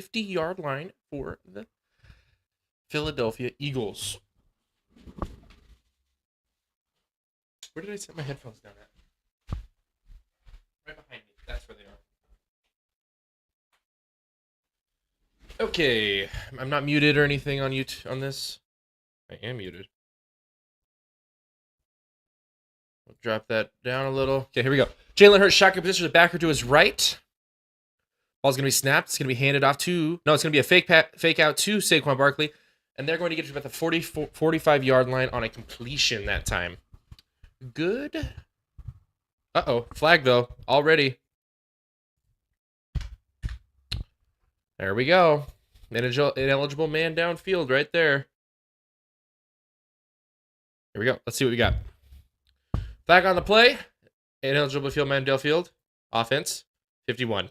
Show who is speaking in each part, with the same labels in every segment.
Speaker 1: 50-yard line for the Philadelphia Eagles. Where did I set my headphones down at? Right behind me. That's where they are. Okay, I'm not muted or anything on YouTube on this. I am muted. We'll drop that down a little. Okay, here we go. Jalen Hurts, shotgun position, the backer to his right. Ball's going to be snapped. It's going to be handed off to... No, it's going to be a fake out to Saquon Barkley. And they're going to get to about the 45-yard line on a completion that time. Good. Uh-oh. Flag, though. Already. There we go. Ineligible man downfield right there. Here we go. Let's see what we got. Flag on the play. Ineligible field man downfield. Offense. 51.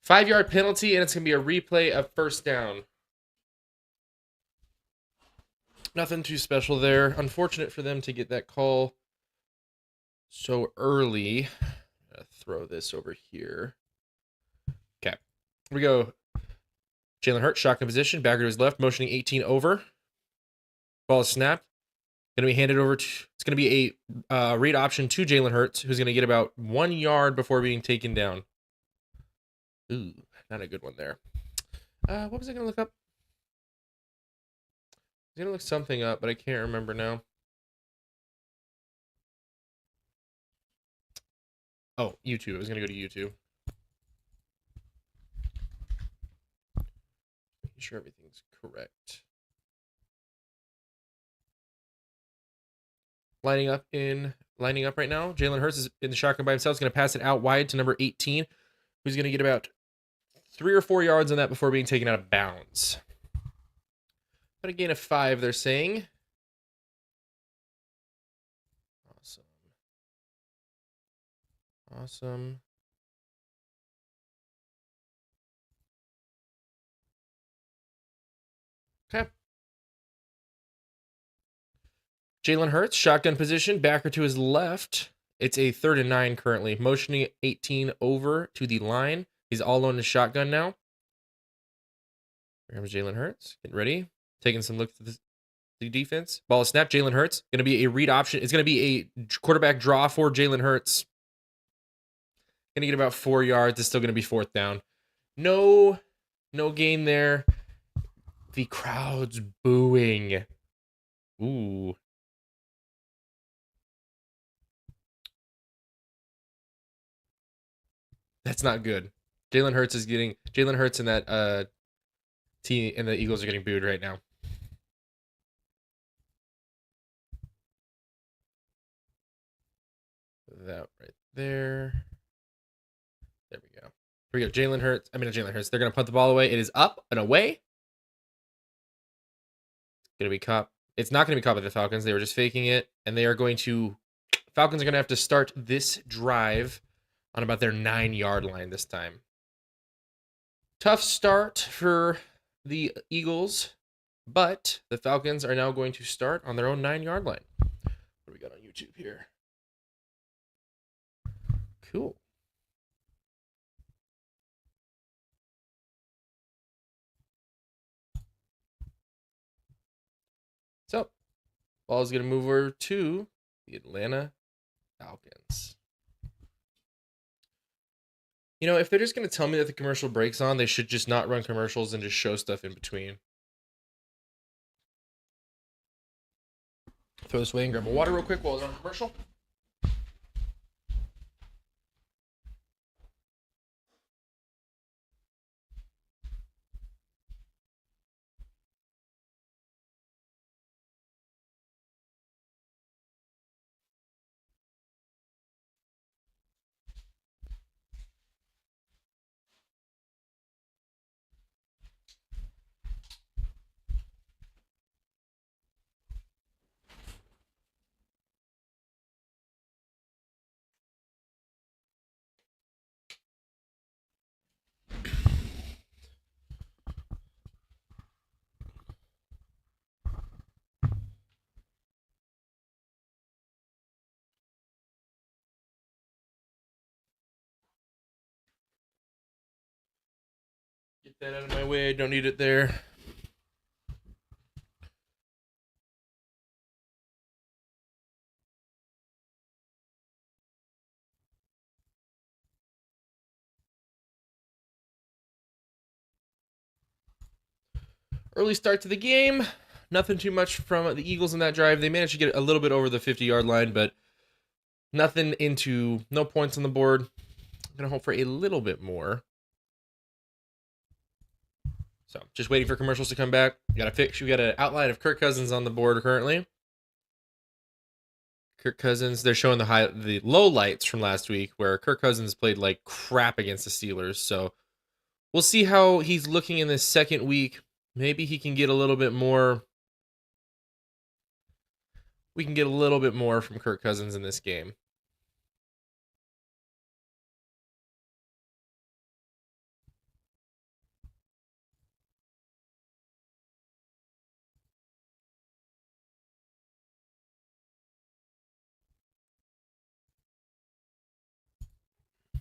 Speaker 1: 5-yard penalty, and it's going to be a replay of first down. Nothing too special there. Unfortunate for them to get that call so early. I'm going to throw this over here. Okay. Here we go. Jalen Hurts, shotgun position. Backer to his left, motioning 18 over. Ball is snapped. Going to be handed over to... It's going to be a read option to Jalen Hurts, who's going to get about 1 yard before being taken down. Ooh, not a good one there. What was I going to look up? I was going to look something up, but I can't remember now. Oh, YouTube. I was going to go to YouTube. Making sure everything's correct. Lining up right now. Jalen Hurts is in the shotgun by himself. He's going to pass it out wide to number 18, who's going to get about 3 or 4 yards on that before being taken out of bounds. But a gain of 5, they're saying. Awesome. Okay. Jalen Hurts, shotgun position, backer to his left. It's a 3rd and 9 currently. Motioning 18 over to the line. He's all alone in the shotgun now. Here comes Jalen Hurts. Getting ready. Taking some looks at the defense. Ball is snapped. Jalen Hurts. Going to be a read option. It's going to be a quarterback draw for Jalen Hurts. Going to get about 4 yards. It's still going to be 4th down. No gain there. The crowd's booing. Ooh. That's not good. Jalen Hurts and that team and the Eagles are getting booed right now. That right there. There we go. Here we go. Jalen Hurts. They're going to punt the ball away. It is up and away. It's going to be caught. It's not going to be caught by the Falcons. They were just faking it. And they are going to... Falcons are going to have to start this drive on about their 9-yard line this time. Tough start for the Eagles, but the Falcons are now going to start on their own 9-yard line. What do we got on YouTube here? Cool. So, ball is going to move over to the Atlanta Falcons. You know, if they're just going to tell me that the commercial break's on, they should just not run commercials and just show stuff in between. Throw this away and grab a water real quick while I was on commercial. Get that out of my way. Don't need it there. Early start to the game. Nothing too much from the Eagles in that drive. They managed to get a little bit over the 50-yard line, but nothing into no points on the board. I'm going to hope for a little bit more. So just waiting for commercials to come back. We got an outline of Kirk Cousins on the board currently. Kirk Cousins, they're showing the low lights from last week where Kirk Cousins played like crap against the Steelers. So we'll see how he's looking in this second week. Maybe he can get a little bit more. We can get a little bit more from Kirk Cousins in this game.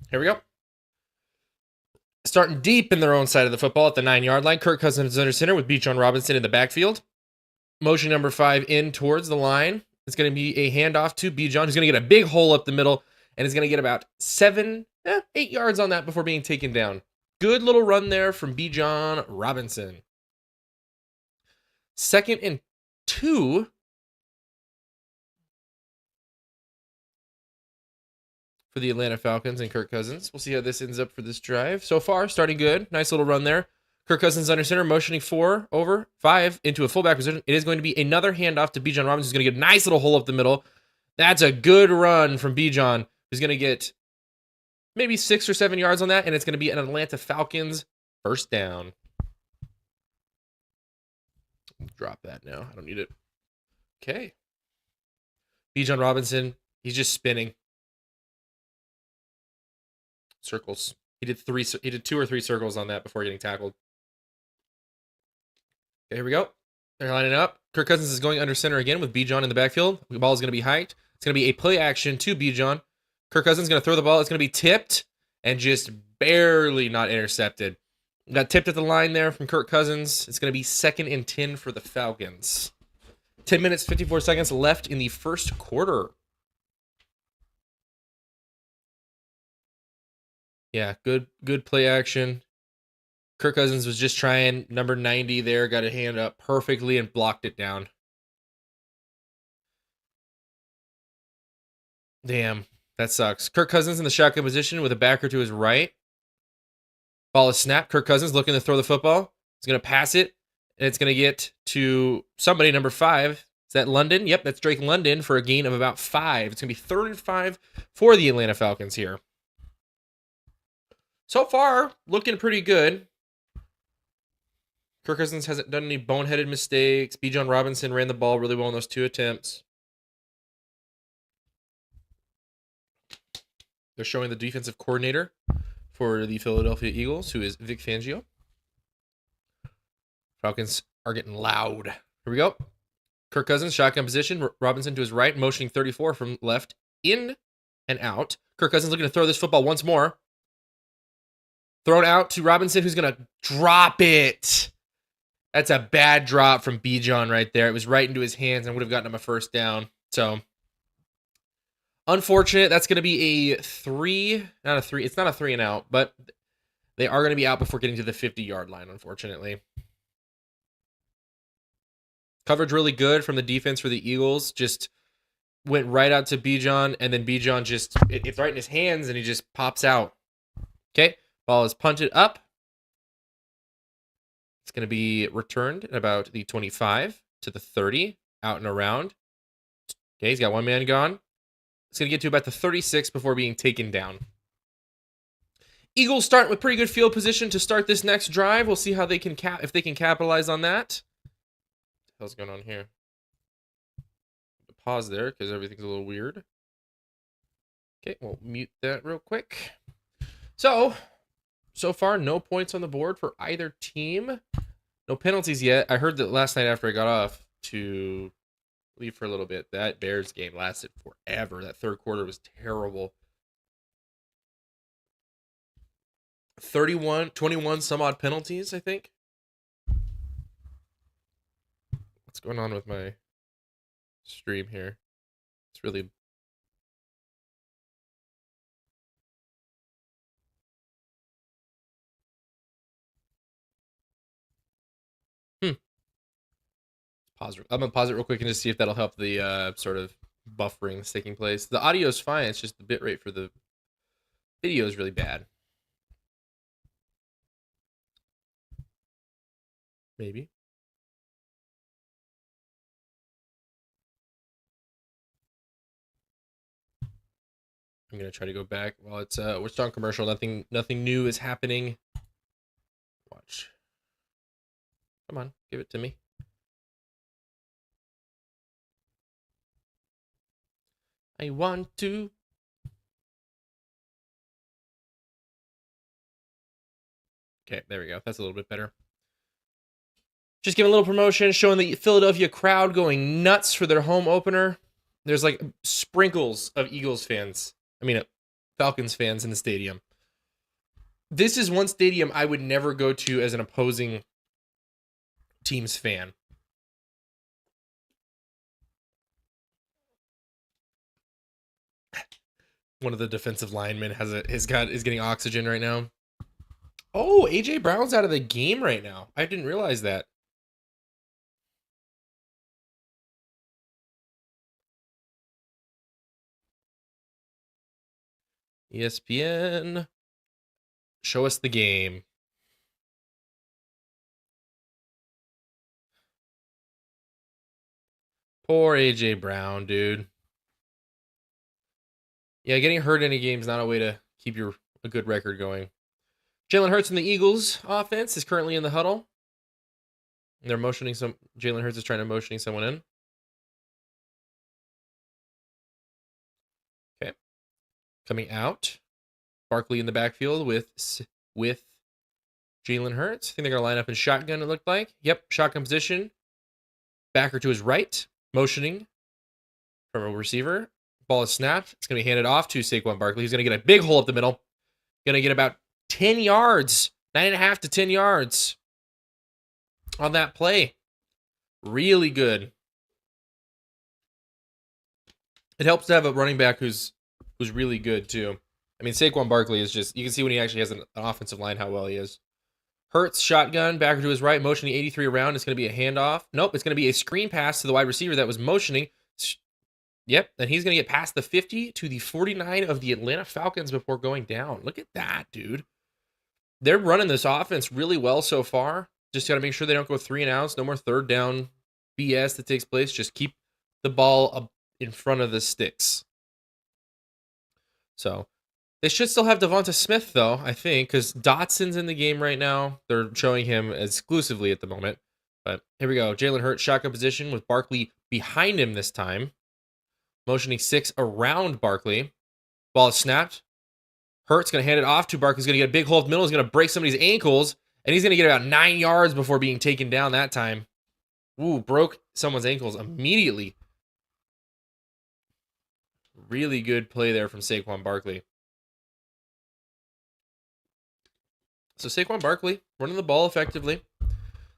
Speaker 1: Here we go. Starting deep in their own side of the football at the 9-yard line. Kirk Cousins under center with Bijan Robinson in the backfield. Motion number 5 in towards the line. It's going to be a handoff to Bijan, who's going to get a big hole up the middle, and is going to get about 8 yards on that before being taken down. Good little run there from Bijan Robinson. 2nd and 2. For the Atlanta Falcons and Kirk Cousins. We'll see how this ends up for this drive. So far, starting good. Nice little run there. Kirk Cousins under center, motioning 4 over 5 into a fullback position. It is going to be another handoff to Bijan Robinson, who's going to get a nice little hole up the middle. That's a good run from Bijan, who's going to get maybe 6 or 7 yards on that, and it's going to be an Atlanta Falcons first down. Drop that now. I don't need it. Okay. Bijan Robinson, he's just spinning. Circles. He did 2 or 3 circles on that before getting tackled. Okay, here we go. They're lining up. Kirk Cousins is going under center again with Bijan in the backfield. The ball is going to be hiked. It's going to be a play action to Bijan. Kirk Cousins is going to throw the ball. It's going to be tipped and just barely not intercepted. Got tipped at the line there from Kirk Cousins. It's going to be 2nd and 10 for the Falcons. 10 minutes, 54 seconds left in the first quarter. Yeah, good play action. Kirk Cousins was just trying number 90 there, got a hand up perfectly and blocked it down. Damn, that sucks. Kirk Cousins in the shotgun position with a backer to his right. Ball is snapped. Kirk Cousins looking to throw the football. He's going to pass it, and it's going to get to somebody, number 5. Is that London? Yep, that's Drake London for a gain of about 5. It's going to be 3rd and 5 for the Atlanta Falcons here. So far, looking pretty good. Kirk Cousins hasn't done any boneheaded mistakes. Bijan Robinson ran the ball really well in those 2 attempts. They're showing the defensive coordinator for the Philadelphia Eagles, who is Vic Fangio. Falcons are getting loud. Here we go. Kirk Cousins, shotgun position. Robinson to his right, motioning 34 from left, in and out. Kirk Cousins looking to throw this football once more. Thrown out to Robinson, who's going to drop it. That's a bad drop from Bijan right there. It was right into his hands and would have gotten him a first down. So, unfortunate. That's going to be a 3. Not a 3. It's not a 3 and out, but they are going to be out before getting to the 50-yard line, unfortunately. Coverage really good from the defense for the Eagles. Just went right out to Bijan, and then Bijan just, it's right in his hands, and he just pops out. Okay. Ball is punted up. It's going to be returned at about the 25 to the 30, out and around. Okay, he's got one man gone. It's going to get to about the 36 before being taken down. Eagles start with pretty good field position to start this next drive. We'll see how they can if they can capitalize on that. What the hell's going on here? Pause there because everything's a little weird. Okay, we'll mute that real quick. So far, no points on the board for either team. No penalties yet. I heard that last night after I got off to leave for a little bit. That Bears game lasted forever. That third quarter was terrible. 21 some odd penalties, I think. What's going on with my stream here? It's really... Pause. I'm gonna pause it real quick and just see if that'll help the sort of buffering that's taking place. The audio is fine. It's just the bitrate for the video is really bad. Maybe. I'm gonna try to go back while it's we're still on commercial. Nothing new is happening. Watch. Come on, give it to me. I want to. Okay, there we go. That's a little bit better. Just giving a little promotion, showing the Philadelphia crowd going nuts for their home opener. There's like sprinkles of Eagles fans. I mean, Falcons fans in the stadium. This is one stadium I would never go to as an opposing team's fan. One of the defensive linemen is getting oxygen right now. Oh, AJ Brown's out of the game right now. I didn't realize that. ESPN, show us the game. Poor AJ Brown, dude. Yeah, getting hurt in a game is not a way to keep a good record going. Jalen Hurts and the Eagles offense is currently in the huddle. They're motioning Jalen Hurts is trying to motioning someone in. Okay. Coming out. Barkley in the backfield with Jalen Hurts. I think they're going to line up in shotgun, it looked like. Yep, shotgun position. Backer to his right. Motioning from a receiver. Ball is snapped. It's going to be handed off to Saquon Barkley. He's going to get a big hole up the middle. Going to get about 10 yards. 9.5 to 10 yards on that play. Really good. It helps to have a running back who's really good, too. I mean, Saquon Barkley is just... You can see when he actually has an offensive line how well he is. Hurts, shotgun, backer to his right, motioning 83 around. It's going to be a handoff. Nope, it's going to be a screen pass to the wide receiver that was motioning. Yep, and he's going to get past the 50 to the 49 of the Atlanta Falcons before going down. Look at that, dude. They're running this offense really well so far. Just got to make sure they don't go 3 and outs. No more third down BS that takes place. Just keep the ball up in front of the sticks. So they should still have Devonta Smith, though, I think, because Dotson's in the game right now. They're showing him exclusively at the moment. But here we go. Jalen Hurts, shotgun position with Barkley behind him this time. Motioning 6 around Barkley. Ball is snapped. Hurts going to hand it off to Barkley. He's going to get a big hole in the middle. He's going to break somebody's ankles. And he's going to get about 9 yards before being taken down that time. Ooh, broke someone's ankles immediately. Really good play there from Saquon Barkley. So Saquon Barkley running the ball effectively.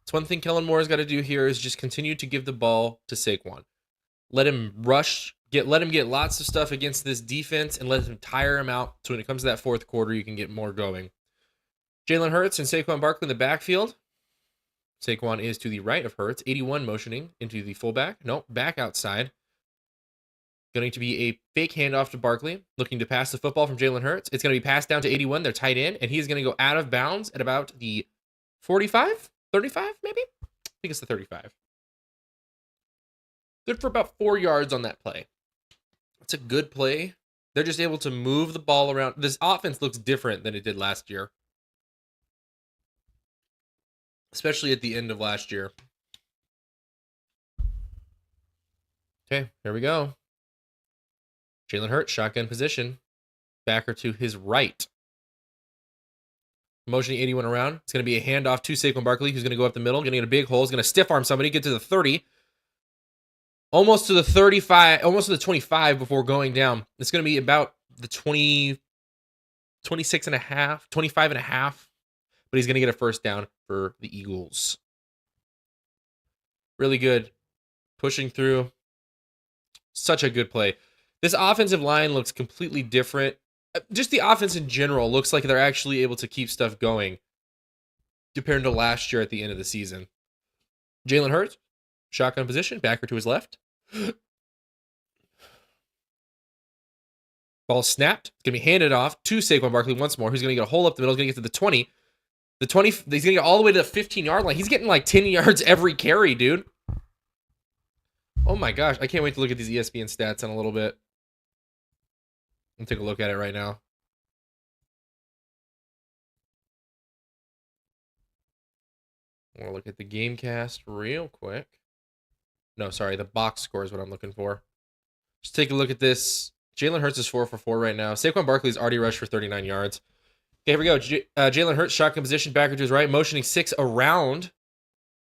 Speaker 1: It's one thing Kellen Moore has got to do here is just continue to give the ball to Saquon. Let him rush, let him get lots of stuff against this defense and let him tire him out. So when it comes to that fourth quarter, you can get more going. Jalen Hurts and Saquon Barkley in the backfield. Saquon is to the right of Hurts. 81 motioning into the fullback. Nope, back outside. Going to be a fake handoff to Barkley. Looking to pass the football from Jalen Hurts. It's going to be passed down to 81. They're tight end. And he's going to go out of bounds at about the 45? 35 maybe? I think it's the 35. Good for about 4 yards on that play. It's a good play. They're just able to move the ball around. This offense looks different than it did last year. Especially at the end of last year. Okay, here we go. Jalen Hurts, shotgun position. Backer to his right. Motioning 81 around. It's going to be a handoff to Saquon Barkley, who's going to go up the middle. Going to get a big hole. He's going to stiff arm somebody. Get to the 30. Almost to the 35. Almost to the 25 before going down. It's going to be about the 20. 26 and a half, 25 and a half, but he's going to get a first down for the Eagles. Really good. Pushing through. Such a good play. This offensive line looks completely different. Just the offense in general looks like they're actually able to keep stuff going compared to last year at the end of the season. Jalen Hurts, shotgun position, backer to his left. Ball snapped. It's going to be handed off to Saquon Barkley once more. Who's going to get a hole up the middle. He's going to get to the 20. The 20, he's going to get all the way to the 15-yard line. He's getting like 10 yards every carry, dude. Oh my gosh. I can't wait to look at these ESPN stats in a little bit. I'll take a look at it right now. I want to look at the Gamecast real quick. No, sorry. The box score is what I'm looking for. Just take a look at this. Jalen Hurts is 4 for 4 right now. Saquon Barkley's already rushed for 39 yards. Okay, here we go. Jalen Hurts, shotgun position, backer to his right, motioning 6 around.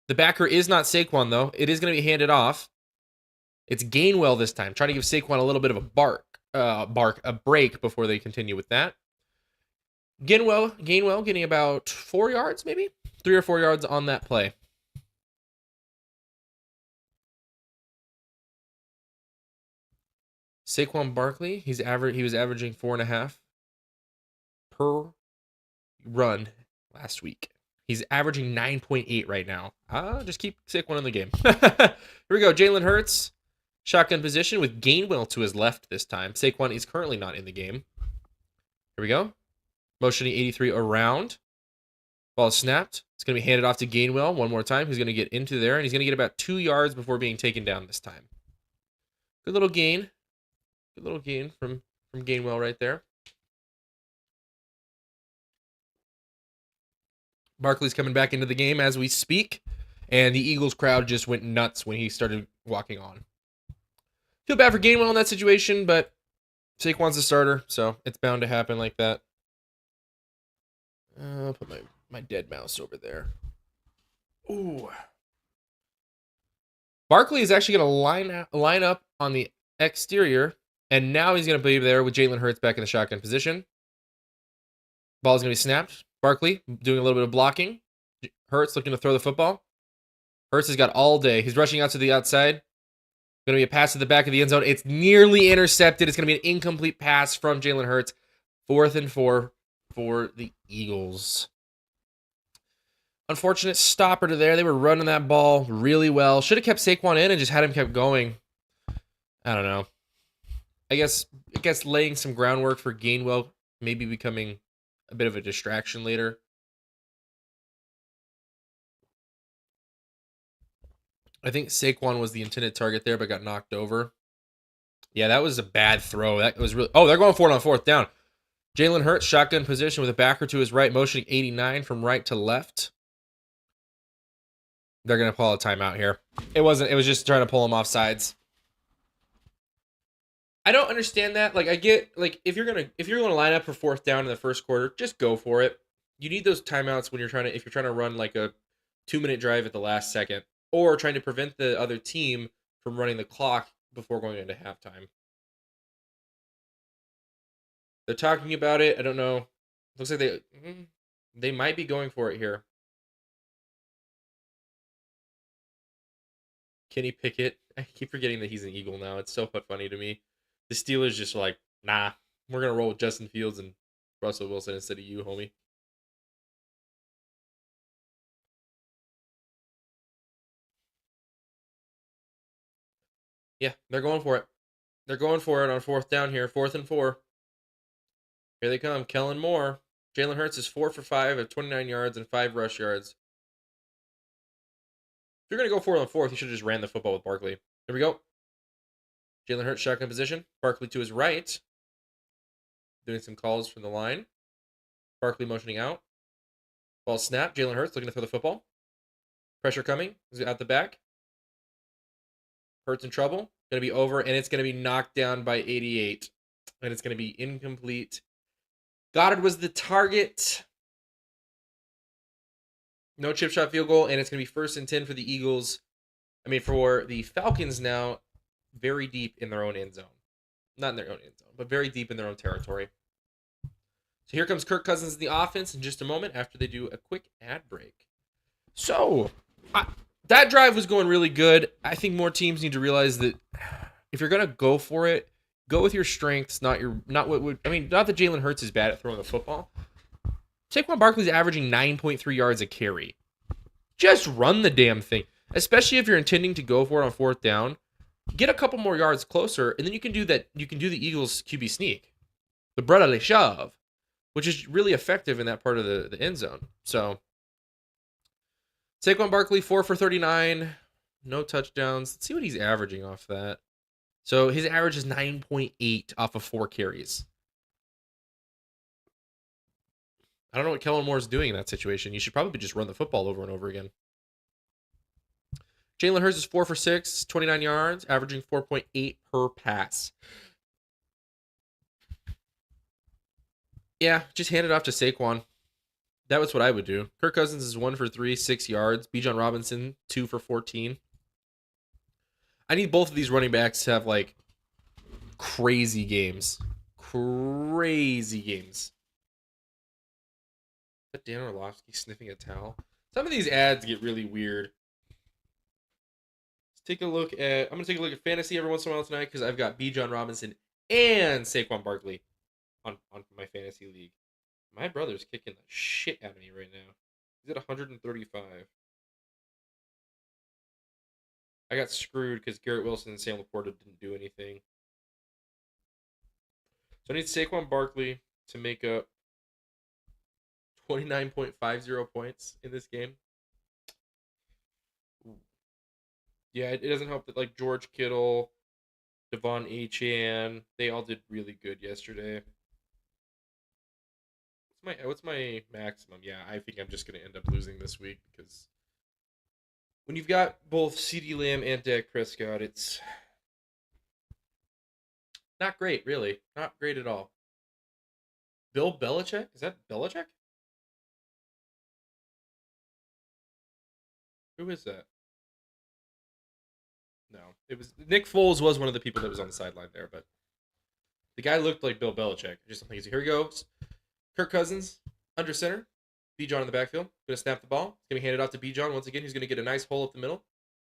Speaker 1: The backer is not Saquon, though. It is going to be handed off. It's Gainwell this time, trying to give Saquon a little bit of a break before they continue with that. Gainwell getting about 4 yards, maybe 3 or 4 yards on that play. Saquon Barkley, he was averaging 4.5 per run last week. He's averaging 9.8 right now. Just keep Saquon in the game. Here we go. Jalen Hurts, shotgun position with Gainwell to his left this time. Saquon is currently not in the game. Here we go. Motioning 83 around. Ball snapped. It's going to be handed off to Gainwell one more time. He's going to get into there, and he's going to get about 2 yards before being taken down this time. Good little gain. Good little gain from Gainwell right there. Barkley's coming back into the game as we speak, and the Eagles crowd just went nuts when he started walking on. Feel bad for Gainwell in that situation, but Saquon's the starter, so it's bound to happen like that. I'll put my dead mouse over there. Ooh. Barkley is actually going to line up on the exterior, and now he's going to be there with Jalen Hurts back in the shotgun position. Ball's going to be snapped. Barkley doing a little bit of blocking. Hurts looking to throw the football. Hurts has got all day. He's rushing out to the outside. Going to be a pass to the back of the end zone. It's nearly intercepted. It's going to be an incomplete pass from Jalen Hurts. 4th and 4 for the Eagles. Unfortunate stopper to there. They were running that ball really well. Should have kept Saquon in and just had him kept going. I don't know. I guess laying some groundwork for Gainwell maybe becoming a bit of a distraction later. I think Saquon was the intended target there, but got knocked over. Yeah, that was a bad throw. That was really. Oh, they're going for it on 4th down. Jalen Hurts, shotgun position with a backer to his right, motioning 89 from right to left. They're gonna call a timeout here. It was just trying to pull him off sides. I don't understand that. Like, I get, like, if you're gonna line up for 4th down in the first quarter, just go for it. You need those timeouts when if you're trying to run like a 2-minute drive at the last second, or trying to prevent the other team from running the clock before going into halftime. They're talking about it. I don't know. Looks like they might be going for it here. Kenny Pickett. I keep forgetting that he's an Eagle now. It's so funny to me. The Steelers just are like, nah, we're going to roll with Justin Fields and Russell Wilson instead of you, homie. Yeah, they're going for it. They're going for it on 4th down here. 4th and 4. Here they come. Kellen Moore. Jalen Hurts is 4 for 5 at 29 yards and 5 rush yards. If you're going to go for it on 4th, you should have just ran the football with Barkley. Here we go. Jalen Hurts, shotgun position. Barkley to his right. Doing some calls from the line. Barkley motioning out. Ball snap. Jalen Hurts looking to throw the football. Pressure coming. He's out the back. Hurts in trouble. Going to be over, and it's going to be knocked down by 88. And it's going to be incomplete. Goddard was the target. No chip shot field goal, and it's going to be 1st and 10 for the Eagles. For the Falcons now, very deep in their own end zone. Not in their own end zone, but very deep in their own territory. So here comes Kirk Cousins in the offense in just a moment after they do a quick ad break. So that drive was going really good. I think more teams need to realize that if you're gonna go for it, go with your strengths, not what would. I mean, not that Jalen Hurts is bad at throwing the football. Saquon Barkley's averaging 9.3 yards a carry. Just run the damn thing, especially if you're intending to go for it on fourth down. Get a couple more yards closer, and then you can do that. You can do the Eagles QB sneak, the brotherly shove, which is really effective in that part of the end zone. So Saquon Barkley, 4 for 39, no touchdowns. Let's see what he's averaging off that. So his average is 9.8 off of 4 carries. I don't know what Kellen Moore is doing in that situation. You should probably just run the football over and over again. Jalen Hurts is 4 for 6, 29 yards, averaging 4.8 per pass. Yeah, just hand it off to Saquon. That was what I would do. Kirk Cousins is 1 for 3, 6 yards. Bijan Robinson, 2 for 14. I need both of these running backs to have, like, crazy games. Crazy games. Is that Dan Orlovsky sniffing a towel? Some of these ads get really weird. Let's take a look at... I'm going to take a look at fantasy every once in a while tonight because I've got Bijan Robinson and Saquon Barkley on my fantasy league. My brother's kicking the shit out of me right now. He's at 135. I got screwed because Garrett Wilson and Sam Laporta didn't do anything. So I need Saquon Barkley to make up 29.50 points in this game. Yeah, it doesn't help that like George Kittle, Devon Achane, they all did really good yesterday. What's my maximum? Yeah, I think I'm just gonna end up losing this week because when you've got both CeeDee Lamb and Dak Prescott, it's not great, really. Not great at all. Bill Belichick? Is that Belichick? Who is that? No, it was Nick Foles was one of the people that was on the sideline there, but the guy looked like Bill Belichick. Just something easy. Here he goes. Kirk Cousins under center. Bijan in the backfield. Going to snap the ball. He's going to be handed off to Bijan once again. He's going to get a nice hole up the middle.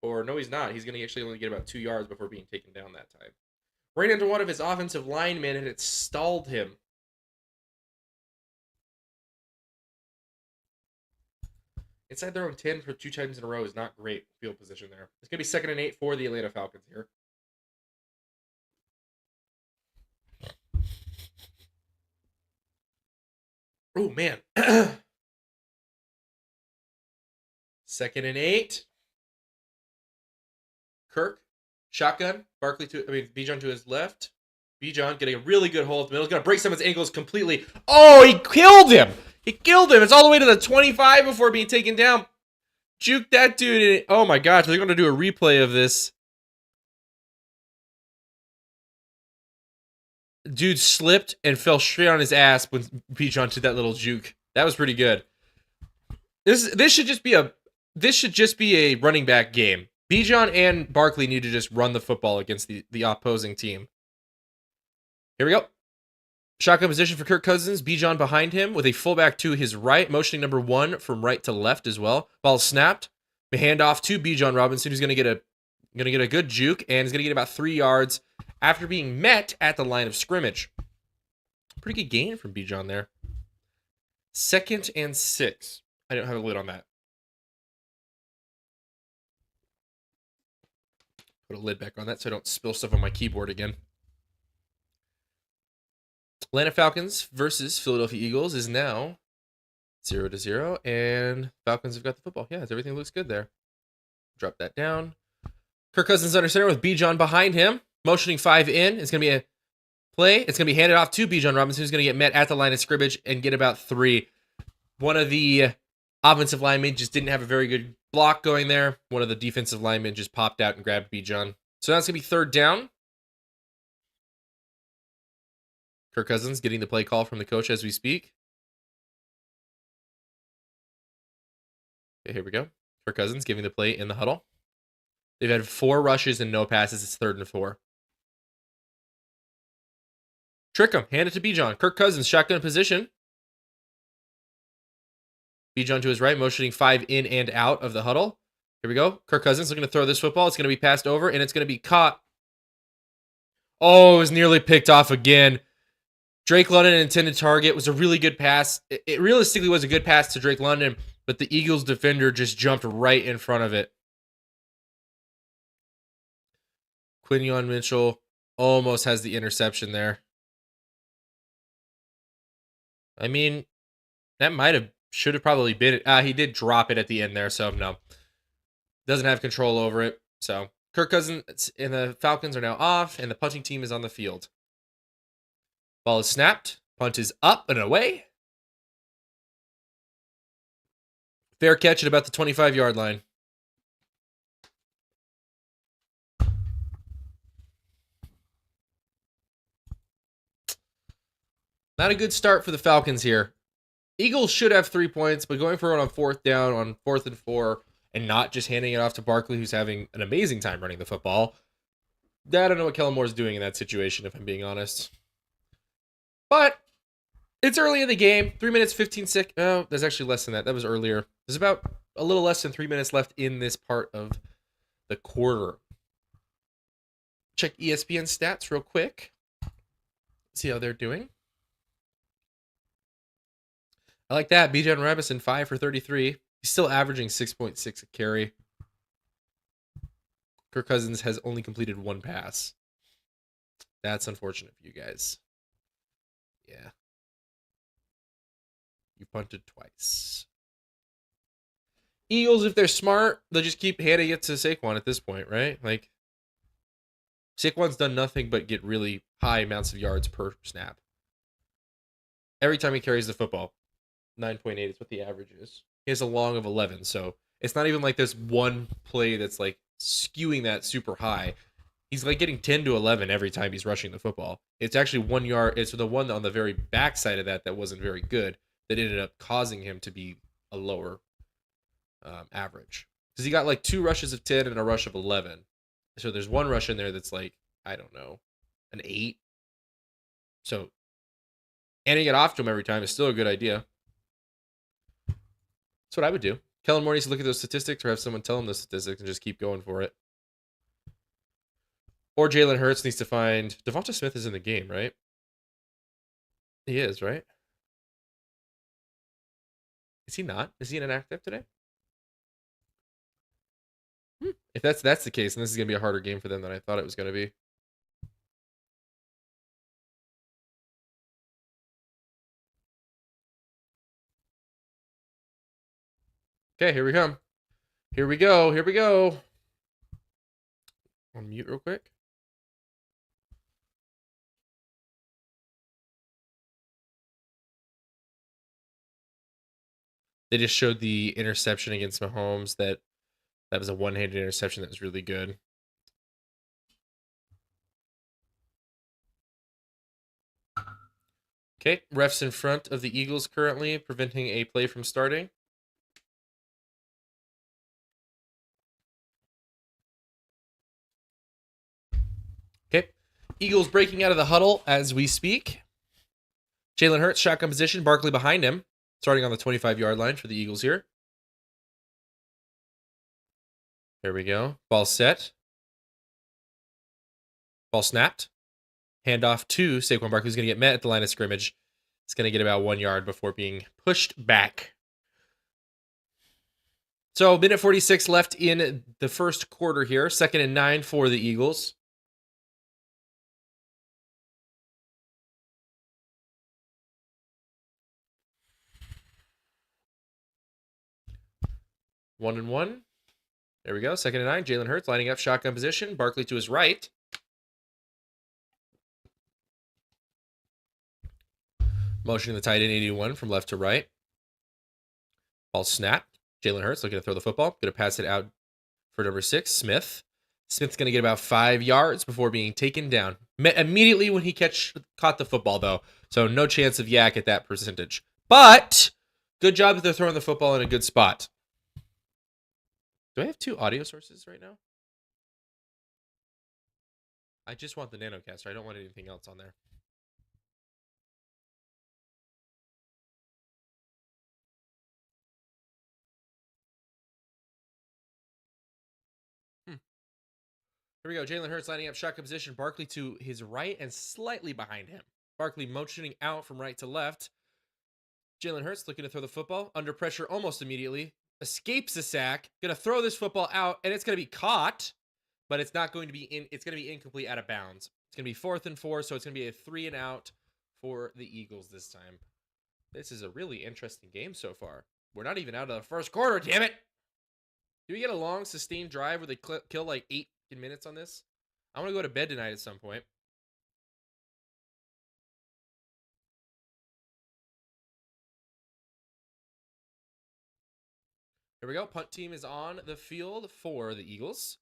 Speaker 1: Or no, he's not. He's going to actually only get about 2 yards before being taken down that time. Ran into one of his offensive linemen and it stalled him. Inside their own 10 for 2 times in a row is not great field position there. It's going to be 2nd and 8 for the Atlanta Falcons here. Oh, man. 2nd and 8. Kirk, shotgun. Bijan to his left. Bijan getting a really good hole at the middle. He's going to break someone's ankles completely. Oh, he killed him. He killed him. It's all the way to the 25 before being taken down. Juke that dude. Oh, my gosh. They're going to do a replay of this. Dude slipped and fell straight on his ass when Bijan did that little juke. That was pretty good. This should just be a running back game. Bijan and Barkley need to just run the football against the opposing team. Here we go. Shotgun position for Kirk Cousins. Bijan behind him with a fullback to his right, motioning number 1 from right to left as well. Ball snapped. Hand off to Bijan Robinson, who's going to get a good juke and is going to get about 3 yards after being met at the line of scrimmage. Pretty good gain from Bijan there. 2nd and 6. I don't have a lid on that. Put a lid back on that so I don't spill stuff on my keyboard again. Atlanta Falcons versus Philadelphia Eagles is now 0-0, and Falcons have got the football. Yeah, everything looks good there. Drop that down. Kirk Cousins under center with Bijan behind him, motioning 5 in. It's going to be a play. It's going to be handed off to Bijan Robinson, who's going to get met at the line of scrimmage and get about 3. One of the offensive linemen just didn't have a very good block going there. One of the defensive linemen just popped out and grabbed Bijan. So that's going to be 3rd down. Kirk Cousins getting the play call from the coach as we speak. Okay, here we go. Kirk Cousins giving the play in the huddle. They've had 4 rushes and no passes. It's 3rd and 4. Trick him. Hand it to Bijan. Kirk Cousins, shotgun position. Bijan to his right, motioning 5 in and out of the huddle. Here we go. Kirk Cousins looking to throw this football. It's going to be passed over, and it's going to be caught. Oh, it was nearly picked off again. Drake London intended target. Was a really good pass. It realistically was a good pass to Drake London, but the Eagles defender just jumped right in front of it. Quinion Mitchell almost has the interception there. I mean, that should have probably been it. He did drop it at the end there, so no. Doesn't have control over it. So Kirk Cousins and the Falcons are now off, and the punting team is on the field. Ball is snapped. Punt is up and away. Fair catch at about the 25-yard line. Not a good start for the Falcons here. Eagles should have 3 points, but going for it on 4th down, on 4th and 4, and not just handing it off to Barkley, who's having an amazing time running the football. I don't know what Kellen Moore's doing in that situation, if I'm being honest. But it's early in the game. 3 minutes, 15 seconds. Oh, there's actually less than that. That was earlier. There's about a little less than 3 minutes left in this part of the quarter. Check ESPN stats real quick. See how they're doing. I like that. Bijan Robinson, 5 for 33. He's still averaging 6.6 a carry. Kirk Cousins has only completed 1 pass. That's unfortunate for you guys. Yeah. You punted twice. Eagles, if they're smart, they'll just keep handing it to Saquon at this point, right? Like, Saquon's done nothing but get really high amounts of yards per snap. Every time he carries the football. 9.8 is what the average is. He has a long of 11, so it's not even like there's one play that's like skewing that super high. He's like getting 10 to 11 every time he's rushing the football. It's actually 1 yard. It's the one on the very back side of that wasn't very good that ended up causing him to be a lower average. Because he got like 2 rushes of 10 and a rush of 11. So there's 1 rush in there that's like, I don't know, an 8. So handing it off to him every time is still a good idea. That's what I would do. Kellen Moore needs to look at those statistics or have someone tell him the statistics and just keep going for it. Or Jalen Hurts needs to find... Devonta Smith is in the game, right? He is, right? Is he not? Is he inactive today? If that's the case, then this is going to be a harder game for them than I thought it was going to be. Okay, here we come. Here we go. Here we go. I'll mute real quick. They just showed the interception against Mahomes. That was a one-handed interception that was really good. Okay, refs in front of the Eagles currently, preventing a play from starting. Okay, Eagles breaking out of the huddle as we speak. Jalen Hurts, shotgun position, Barkley behind him, starting on the 25-yard line for the Eagles here. There we go. Ball set. Ball snapped. Handoff to Saquon Barkley, who's going to get met at the line of scrimmage. It's going to get about 1 yard before being pushed back. So, minute 46 left in the first quarter here. 2nd and 9 for the Eagles. One and 1. There we go. 2nd and 9. Jalen Hurts lining up shotgun position. Barkley to his right. Motioning the tight end 81 from left to right. Ball snapped. Jalen Hurts looking to throw the football. Going to pass it out for number 6, Smith. Smith's going to get about 5 yards before being taken down. Immediately when he caught the football, though. So no chance of yak at that percentage. But good job that they're throwing the football in a good spot. Do I have 2 audio sources right now? I just want the Nanocaster. I don't want anything else on there. Here we go. Jalen Hurts lining up shotgun position. Barkley to his right and slightly behind him. Barkley motioning out from right to left. Jalen Hurts looking to throw the football. Under pressure almost immediately. Escapes the sack. Going to throw this football out, and it's going to be caught, but it's not going to be in. It's going to be incomplete out of bounds. It's going to be 4th and 4, so it's going to be a 3 and out for the Eagles this time. This is a really interesting game so far. We're not even out of the first quarter, damn it. Do we get a long, sustained drive where they kill like 8 minutes on this? I want to go to bed tonight at some point. Here we go. Punt team is on the field for the Eagles.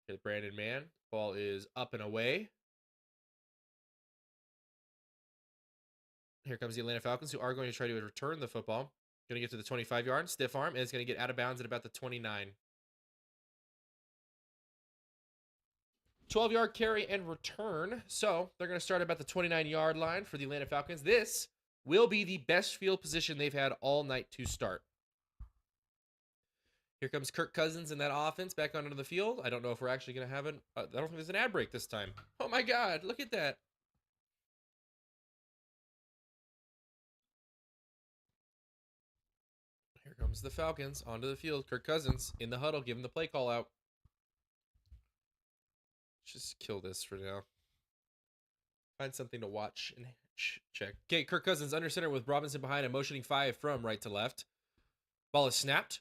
Speaker 1: Here's Brandon Mann. Ball is up and away. Here comes the Atlanta Falcons, who are going to try to return the football. Going to get to the 25-yard, stiff arm, and it's going to get out of bounds at about the 29. 12-yard carry and return. So they're going to start about the 29-yard line for the Atlanta Falcons. This will be the best field position they've had all night to start. Here comes Kirk Cousins in that offense back onto the field. I don't know if we're actually going to have I don't think there's an ad break this time. Oh my God, look at that. Here comes the Falcons onto the field. Kirk Cousins in the huddle, giving the play call out. Just kill this for now. Find something to watch and check. Okay, Kirk Cousins under center with Robinson behind him, motioning 5 from right to left. Ball is snapped.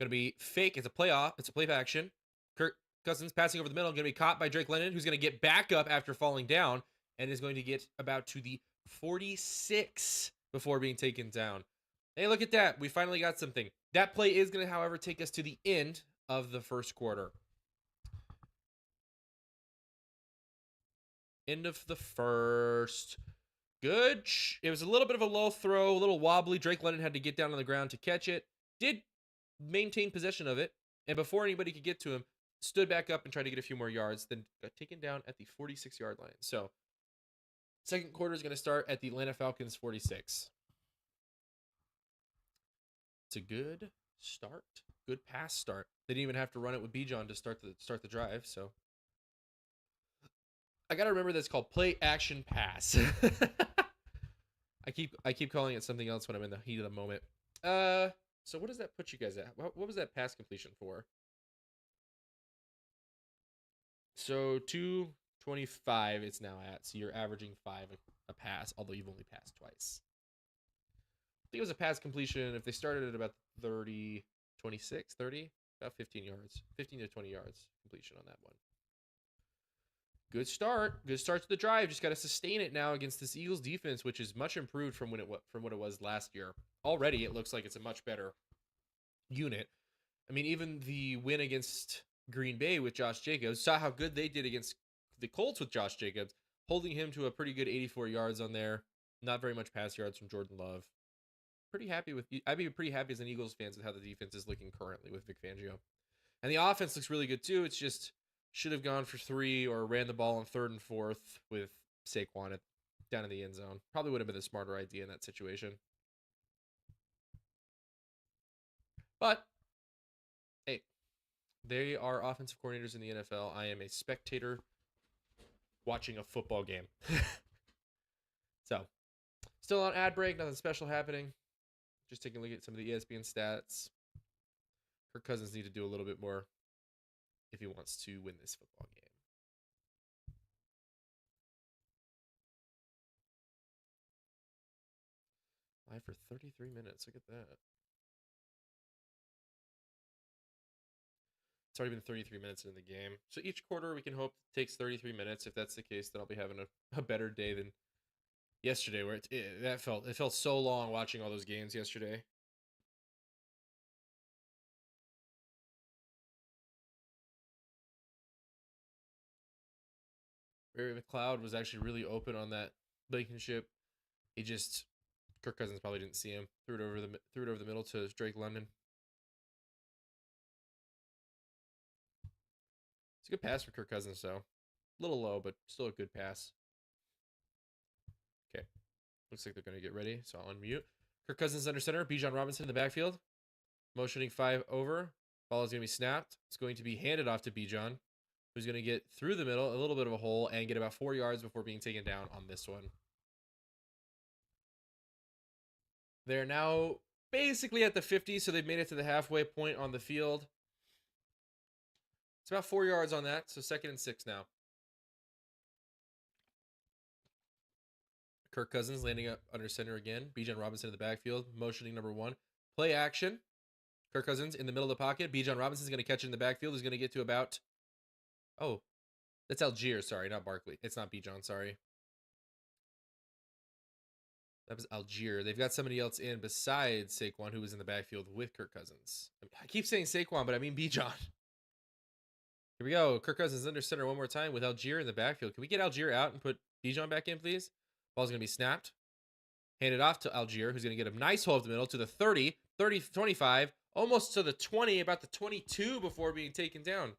Speaker 1: Going to be fake. It's a playoff. It's a play action. Kirk Cousins passing over the middle. Going to be caught by Drake London, who's going to get back up after falling down and is going to get about to the 46 before being taken down. Hey, look at that. We finally got something. That play is going to, however, take us to the end of the first quarter. End of the first. Good. It was a little bit of a low throw, a little wobbly. Drake London had to get down on the ground to catch it. Did maintain possession of it, and before anybody could get to him, stood back up and tried to get a few more yards, then got taken down at the 46-yard line. So, second quarter is going to start at the Atlanta Falcons 46. It's a good start, good pass start. They didn't even have to run it with Bijan to start the drive. So, I got to remember that's called play action pass. I keep calling it something else when I'm in the heat of the moment. So what does that put you guys at? What was that pass completion for? So 225 it's now at. So you're averaging 5 a pass, although you've only passed twice. I think it was a pass completion. If they started at about 30, 26, 30, about 15 yards, 15 to 20 yards completion on that one. Good start. Good start to the drive. Just got to sustain it now against this Eagles defense, which is much improved from what it was last year. Already, it looks like it's a much better unit. I mean, even the win against Green Bay with Josh Jacobs, saw how good they did against the Colts with Josh Jacobs, holding him to a pretty good 84 yards on there. Not very much pass yards from Jordan Love. I'd be pretty happy as an Eagles fan with how the defense is looking currently with Vic Fangio. And the offense looks really good too. It's just should have gone for 3 or ran the ball on 3rd and 4th with Saquon down in the end zone. Probably would have been a smarter idea in that situation. But, hey, they are offensive coordinators in the NFL. I am a spectator watching a football game. So, still on ad break, nothing special happening. Just taking a look at some of the ESPN stats. Kirk Cousins need to do a little bit more if he wants to win this football game. Live for 33 minutes. Look at that. It's already been 33 minutes into the game. So each quarter we can hope takes 33 minutes. If that's the case, then I'll be having a better day than yesterday, where it felt so long watching all those games yesterday. Barry McLeod was actually really open on that Blankenship. Kirk Cousins probably didn't see him. Threw it over the middle to Drake London. It's a good pass for Kirk Cousins, though. A little low, but still a good pass. Okay. Looks like they're going to get ready, so I'll unmute. Kirk Cousins under center. Bijan Robinson in the backfield. Motioning 5 over. Ball is going to be snapped. It's going to be handed off to Bijan, who's going to get through the middle, a little bit of a hole, and get about 4 yards before being taken down on this one. They're now basically at the 50, so they've made it to the halfway point on the field. It's about 4 yards on that, so 2nd and 6 now. Kirk Cousins landing up under center again. Bijan Robinson in the backfield, motioning number 1. Play action. Kirk Cousins in the middle of the pocket. Bijan Robinson's going to catch it in the backfield. He's going to get to about... Oh, that's Algier. Sorry, not Barkley. It's not Bijan, sorry. That was Algier. They've got somebody else in besides Saquon who was in the backfield with Kirk Cousins. I keep saying Saquon, but I mean Bijan. Here we go. Kirk Cousins under center one more time with Algier in the backfield. Can we get Algier out and put Bijan back in, please? Ball's going to be snapped. Handed off to Algier, who's going to get a nice hole up the middle to the 30, 25, almost to the 20, about the 22 before being taken down.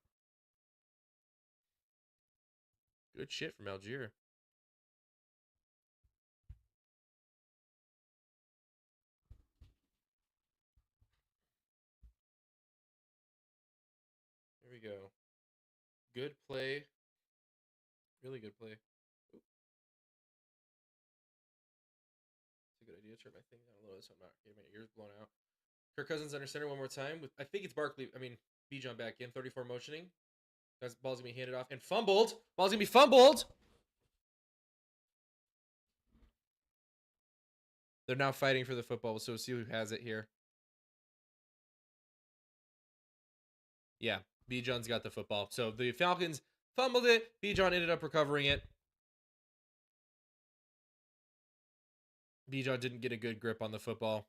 Speaker 1: Good shit from Algier. There we go. Good play. Really good play. Ooh. It's a good idea. Turn my thing down a little so I'm not getting my ears blown out. Kirk Cousins under center one more time. I think it's Bijan back in. 34 motioning. That ball's going to be handed off and fumbled. Ball's going to be fumbled. They're now fighting for the football, so we'll see who has it here. Yeah, Bijan's got the football. So the Falcons fumbled it. Bijan ended up recovering it. Bijan didn't get a good grip on the football.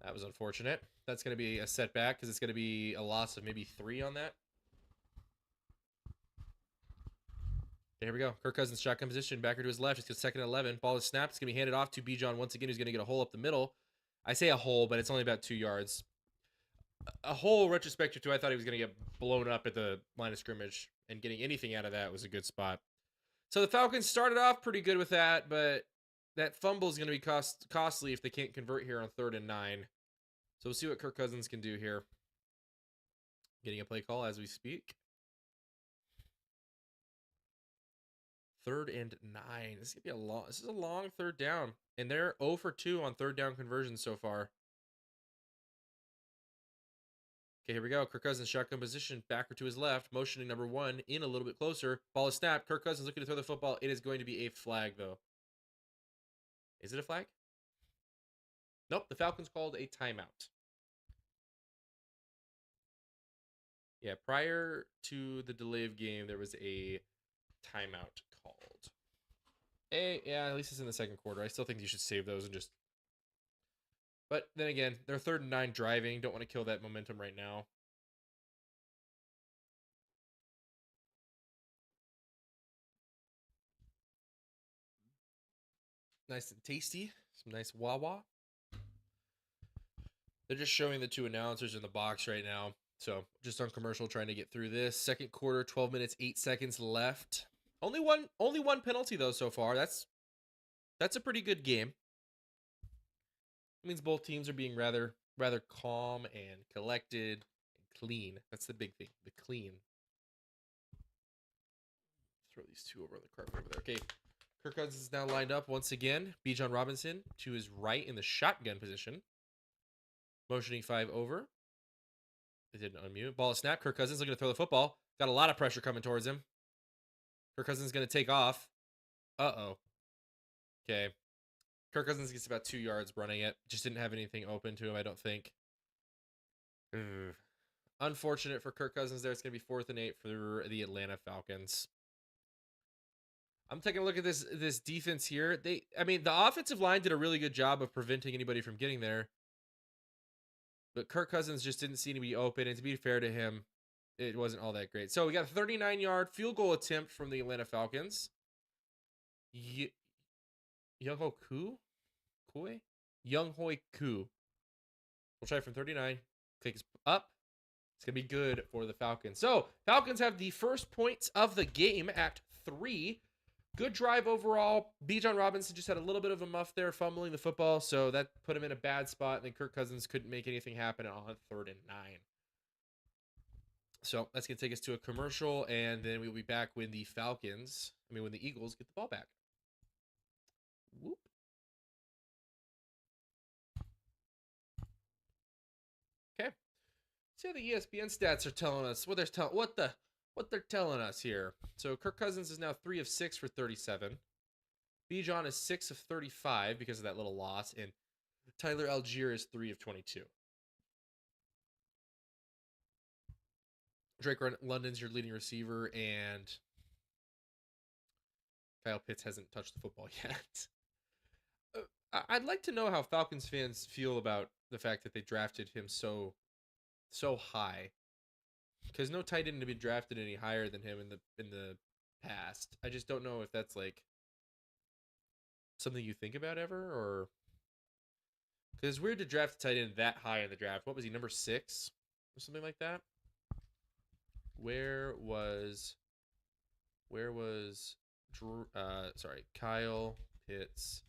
Speaker 1: That was unfortunate. That's going to be a setback because it's going to be a loss of maybe 3 on that. Okay, here we go. Kirk Cousins shotgun position. Backer to his left. It's 2nd and 11. Ball is snapped. It's going to be handed off to Bijan once again. Who's going to get a hole up the middle. I say a hole, but it's only about 2 yards. A whole retrospective to I thought he was going to get blown up at the line of scrimmage, and getting anything out of that was a good spot. So the Falcons started off pretty good with that, but that fumble is going to be costly if they can't convert here on 3rd and 9. So we'll see what Kirk Cousins can do here. Getting a play call as we speak. 3rd and 9. This is going to be a long. This is a long 3rd down, and they're 0 for 2 on 3rd down conversions so far. Okay, here we go. Kirk Cousins shotgun position, backer to his left, motioning number 1 in a little bit closer. Ball is snapped. Kirk Cousins looking to throw the football. It is going to be a flag, though. Is it a flag? Nope, the Falcons called a timeout. Yeah, prior to the delay of game, there was a timeout called. Yeah, at least it's in the 2nd quarter. I still think you should save those and just... But then again, they're 3rd and 9 driving. Don't want to kill that momentum right now. Nice and tasty. Some nice Wawa. They're just showing the 2 announcers in the box right now. So just on commercial, trying to get through this. 2nd quarter, 12 minutes, 8 seconds left. Only one penalty though so far. That's a pretty good game. It means both teams are being rather calm and collected and clean. That's the big thing. The clean. Throw these 2 over on the carpet over there. Okay. Kirk Cousins is now lined up once again. Bijan Robinson to his right in the shotgun position. Motioning 5 over. They didn't unmute. Ball is snapped. Kirk Cousins looking to throw the football. Got a lot of pressure coming towards him. Kirk Cousins is going to take off. Uh-oh. Okay. Kirk Cousins gets about 2 yards running it. Just didn't have anything open to him, I don't think. Unfortunate for Kirk Cousins there. It's going to be 4th and 8 for the Atlanta Falcons. I'm taking a look at this defense here. The offensive line did a really good job of preventing anybody from getting there. But Kirk Cousins just didn't seem to be open. And to be fair to him, it wasn't all that great. So we got a 39-yard field goal attempt from the Atlanta Falcons. Younghoi Koo? Younghoi Koo. We'll try from 39. Kicks up. It's going to be good for the Falcons. So, Falcons have the first points of the game at 3. Good drive overall. Bijan Robinson just had a little bit of a muff there, fumbling the football, so that put him in a bad spot. And then Kirk Cousins couldn't make anything happen on 3rd and 9. So that's going to take us to a commercial, and then we'll be back when the Eagles get the ball back. Whoop. Okay. See how the ESPN stats are telling us what they're telling us here. So Kirk Cousins is now 3 of 6 for 37. Bijan is 6 of 35 because of that little loss, and Tyler Algier is 3 of 22. Drake London's your leading receiver, and Kyle Pitts hasn't touched the football yet. I'd like to know how Falcons fans feel about the fact that they drafted him so high, because no tight end to be drafted any higher than him in the past. I just don't know if that's like something you think about ever, or because it's weird to draft a tight end that high in the draft. What was he, number 6 or something like that? Where was Kyle Pitts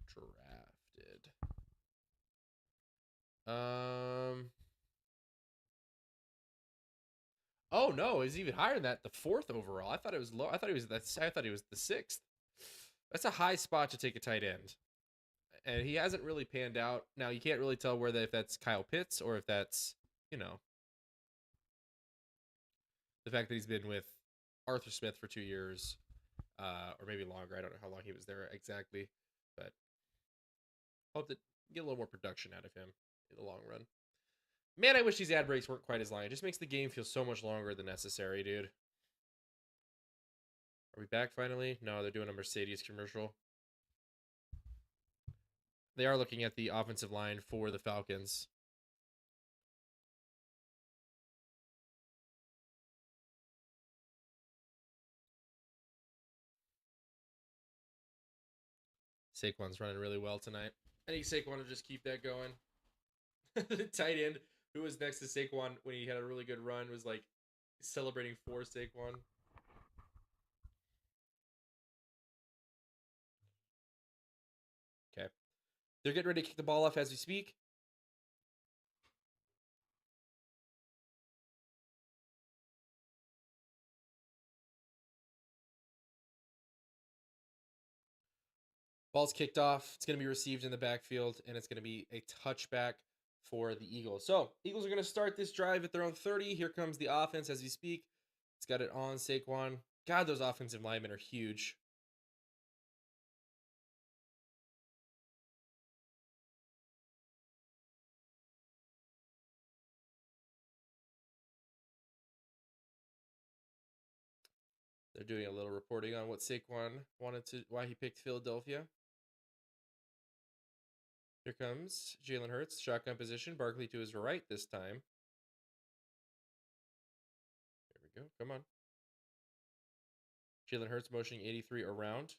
Speaker 1: drafted? Oh no, it's even higher than that. The 4th overall. I thought it was low. I thought he was the 6th. That's a high spot to take a tight end. And he hasn't really panned out. Now you can't really tell if that's Kyle Pitts or if that's, the fact that he's been with Arthur Smith for 2 years, or maybe longer. I don't know how long he was there exactly, but hope to get a little more production out of him in the long run. Man, I wish these ad breaks weren't quite as long. It just makes the game feel so much longer than necessary, dude. Are we back finally? No, they're doing a Mercedes commercial. They are looking at the offensive line for the Falcons. Saquon's running really well tonight. I think Saquon will just keep that going. The tight end who was next to Saquon when he had a really good run was like celebrating for Saquon. Okay. They're getting ready to kick the ball off as we speak. Ball's kicked off. It's going to be received in the backfield, and it's going to be a touchback for the Eagles. So, Eagles are going to start this drive at their own 30. Here comes the offense as we speak. It's got it on Saquon. God, those offensive linemen are huge. They're doing a little reporting on what Saquon why he picked Philadelphia. Here comes Jalen Hurts, shotgun position. Barkley to his right this time. There we go. Come on. Jalen Hurts motioning 83 around.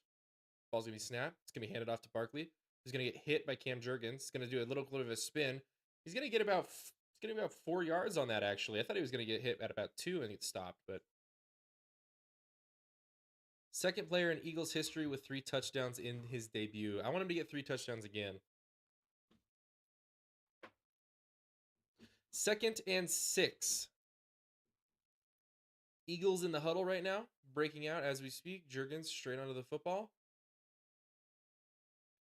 Speaker 1: Ball's going to be snapped. It's going to be handed off to Barkley. He's going to get hit by Cam Jurgens. He's going to do a little bit of a spin. He's going to get about 4 yards on that, actually. I thought he was going to get hit at about 2 and get stopped, but second player in Eagles history with 3 touchdowns in his debut. I want him to get 3 touchdowns again. 2nd and 6. Eagles in the huddle right now, breaking out as we speak. Jurgens straight onto the football.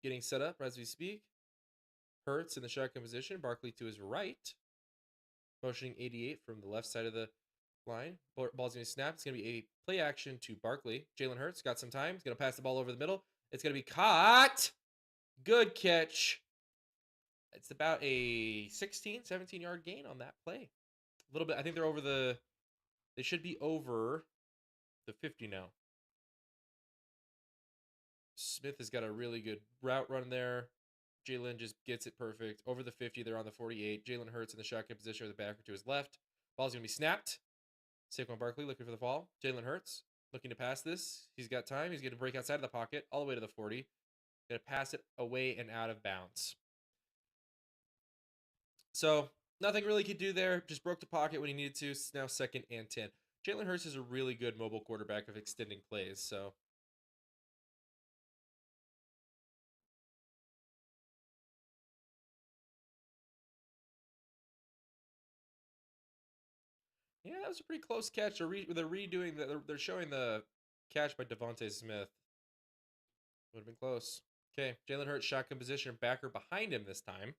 Speaker 1: Getting set up as we speak. Hurts in the shotgun position. Barkley to his right. Motioning 88 from the left side of the line. Ball's going to be snapped. It's going to be a play action to Barkley. Jalen Hurts got some time. He's going to pass the ball over the middle. It's going to be caught. Good catch. It's about a 16, 17-yard gain on that play. A little bit. I think they should be over the 50 now. Smith has got a really good route run there. Jalen just gets it perfect. Over the 50, they're on the 48. Jalen Hurts in the shotgun position with the backer to his left. Ball's going to be snapped. Saquon Barkley looking for the ball. Jalen Hurts looking to pass this. He's got time. He's going to break outside of the pocket all the way to the 40. Going to pass it away and out of bounds. So nothing really could do there. Just broke the pocket when he needed to. It's now 2nd and 10. Jalen Hurts is a really good mobile quarterback of extending plays. So Yeah, that was a pretty close catch. They're redoing they're showing the catch by Devontae Smith. Would have been close. Okay, Jalen Hurts shotgun position, backer behind him this time.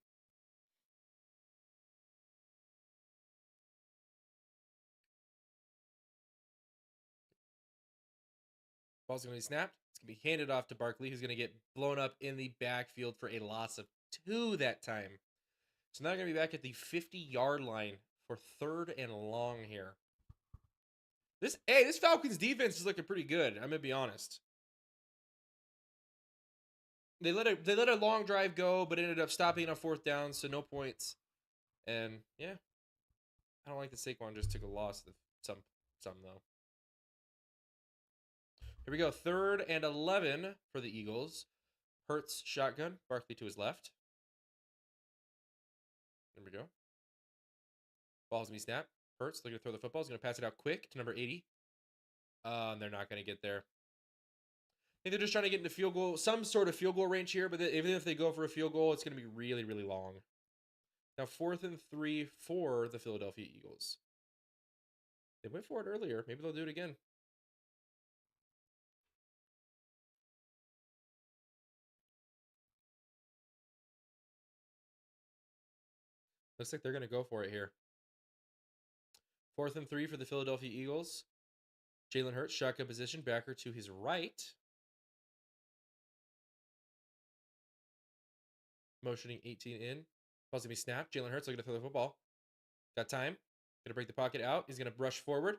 Speaker 1: Ball's going to be snapped. It's going to be handed off to Barkley, who's going to get blown up in the backfield for a loss of 2 that time. So now they're going to be back at the 50-yard line for 3rd and long here. This Falcons defense is looking pretty good. I'm going to be honest. They let a long drive go, but ended up stopping on 4th down, so no points. And yeah, I don't like that Saquon just took a loss. Some though. Here we go. 3rd and 11 for the Eagles. Hurts shotgun. Barkley to his left. There we go. Ball's going to be snapped. Hurts looking to throw the football. He's going to pass it out quick to number 80. They're not going to get there. I think they're just trying to get into field goal, some sort of field goal range here, but even if they go for a field goal, it's going to be really, really long. Now 4th and 3 for the Philadelphia Eagles. They went for it earlier. Maybe they'll do it again. Looks like they're going to go for it here. 4th and 3 for the Philadelphia Eagles. Jalen Hurts, shotgun position, backer to his right. Motioning 18 in. Ball's going to be snapped. Jalen Hurts looking to throw the football. Got time. Going to break the pocket out. He's going to brush forward.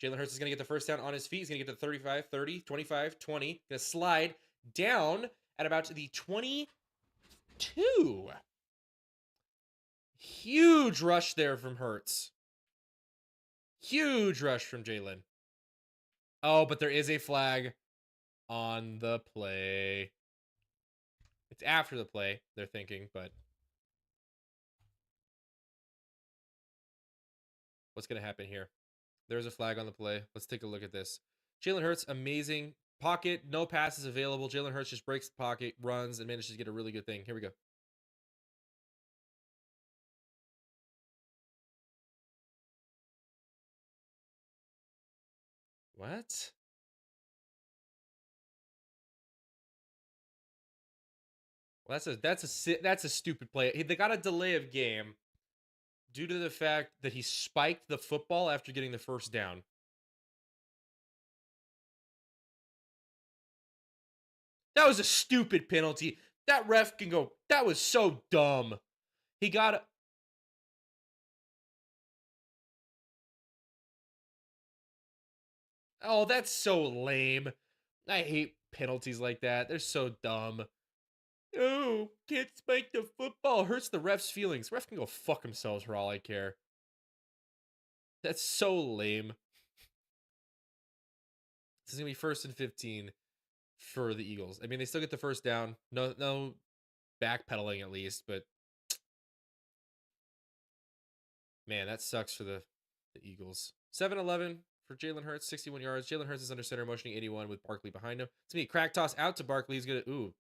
Speaker 1: Jalen Hurts is going to get the first down on his feet. He's going to get to 35, 30, 25, 20. Going to slide down at about the 22. Huge rush there from Hurts. Huge rush from Jalen. Oh, but there is a flag on the play. It's after the play, they're thinking, but what's going to happen here? There's a flag on the play. Let's take a look at this. Jalen Hurts, amazing. Pocket, no passes available. Jalen Hurts just breaks the pocket, runs, and manages to get a really good thing. Here we go. What? Well, that's a stupid play. They got a delay of game due to the fact that he spiked the football after getting the first down. That was a stupid penalty. That ref can go, that was so dumb. He got Oh, that's so lame. I hate penalties like that. They're so dumb. Oh, can't spike the football. Hurts the ref's feelings. Ref can go fuck themselves for all I care. That's so lame. This is going to be 1st and 15 for the Eagles. I mean, they still get the first down. No backpedaling at least, but man, that sucks for the Eagles. 7-11 for Jalen Hurts, 61 yards. Jalen Hurts is under center, motioning 81 with Barkley behind him. It's going to be a crack toss out to Barkley. He's going to,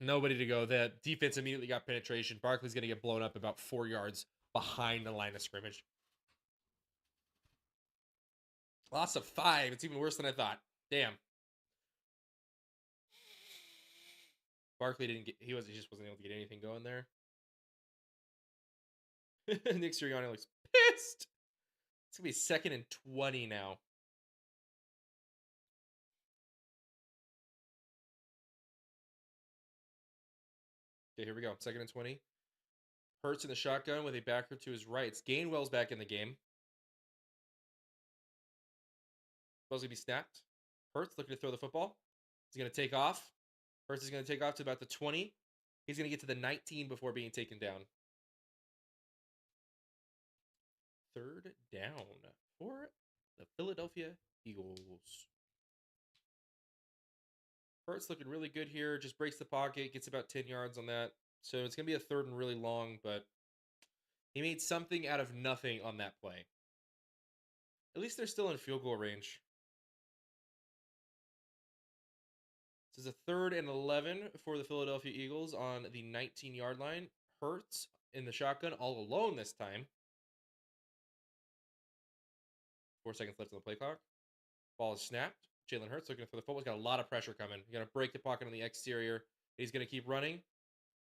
Speaker 1: nobody to go. The defense immediately got penetration. Barkley's going to get blown up about 4 yards behind the line of scrimmage. Loss of 5. It's even worse than I thought. Damn. Barkley didn't get. He just wasn't able to get anything going there. Nick Sirianni looks pissed. It's gonna be 2nd and 20 now. Okay, here we go. 2nd and 20. Hurts in the shotgun with a backer to his right. Gainwell's back in the game. Ball's gonna be snapped. Hurts looking to throw the football. He's gonna take off. Hurts is gonna take off to about the 20. He's gonna get to the 19 before being taken down. 3rd down for the Philadelphia Eagles. Hurts looking really good here. Just breaks the pocket, gets about 10 yards on that. So it's going to be a 3rd and really long, but he made something out of nothing on that play. At least they're still in field goal range. This is a 3rd and 11 for the Philadelphia Eagles on the 19-yard line. Hurts in the shotgun all alone this time. 4 seconds left on the play clock. Ball is snapped. Jalen Hurts looking for the football. He's got a lot of pressure coming. He's going to break the pocket on the exterior. He's going to keep running.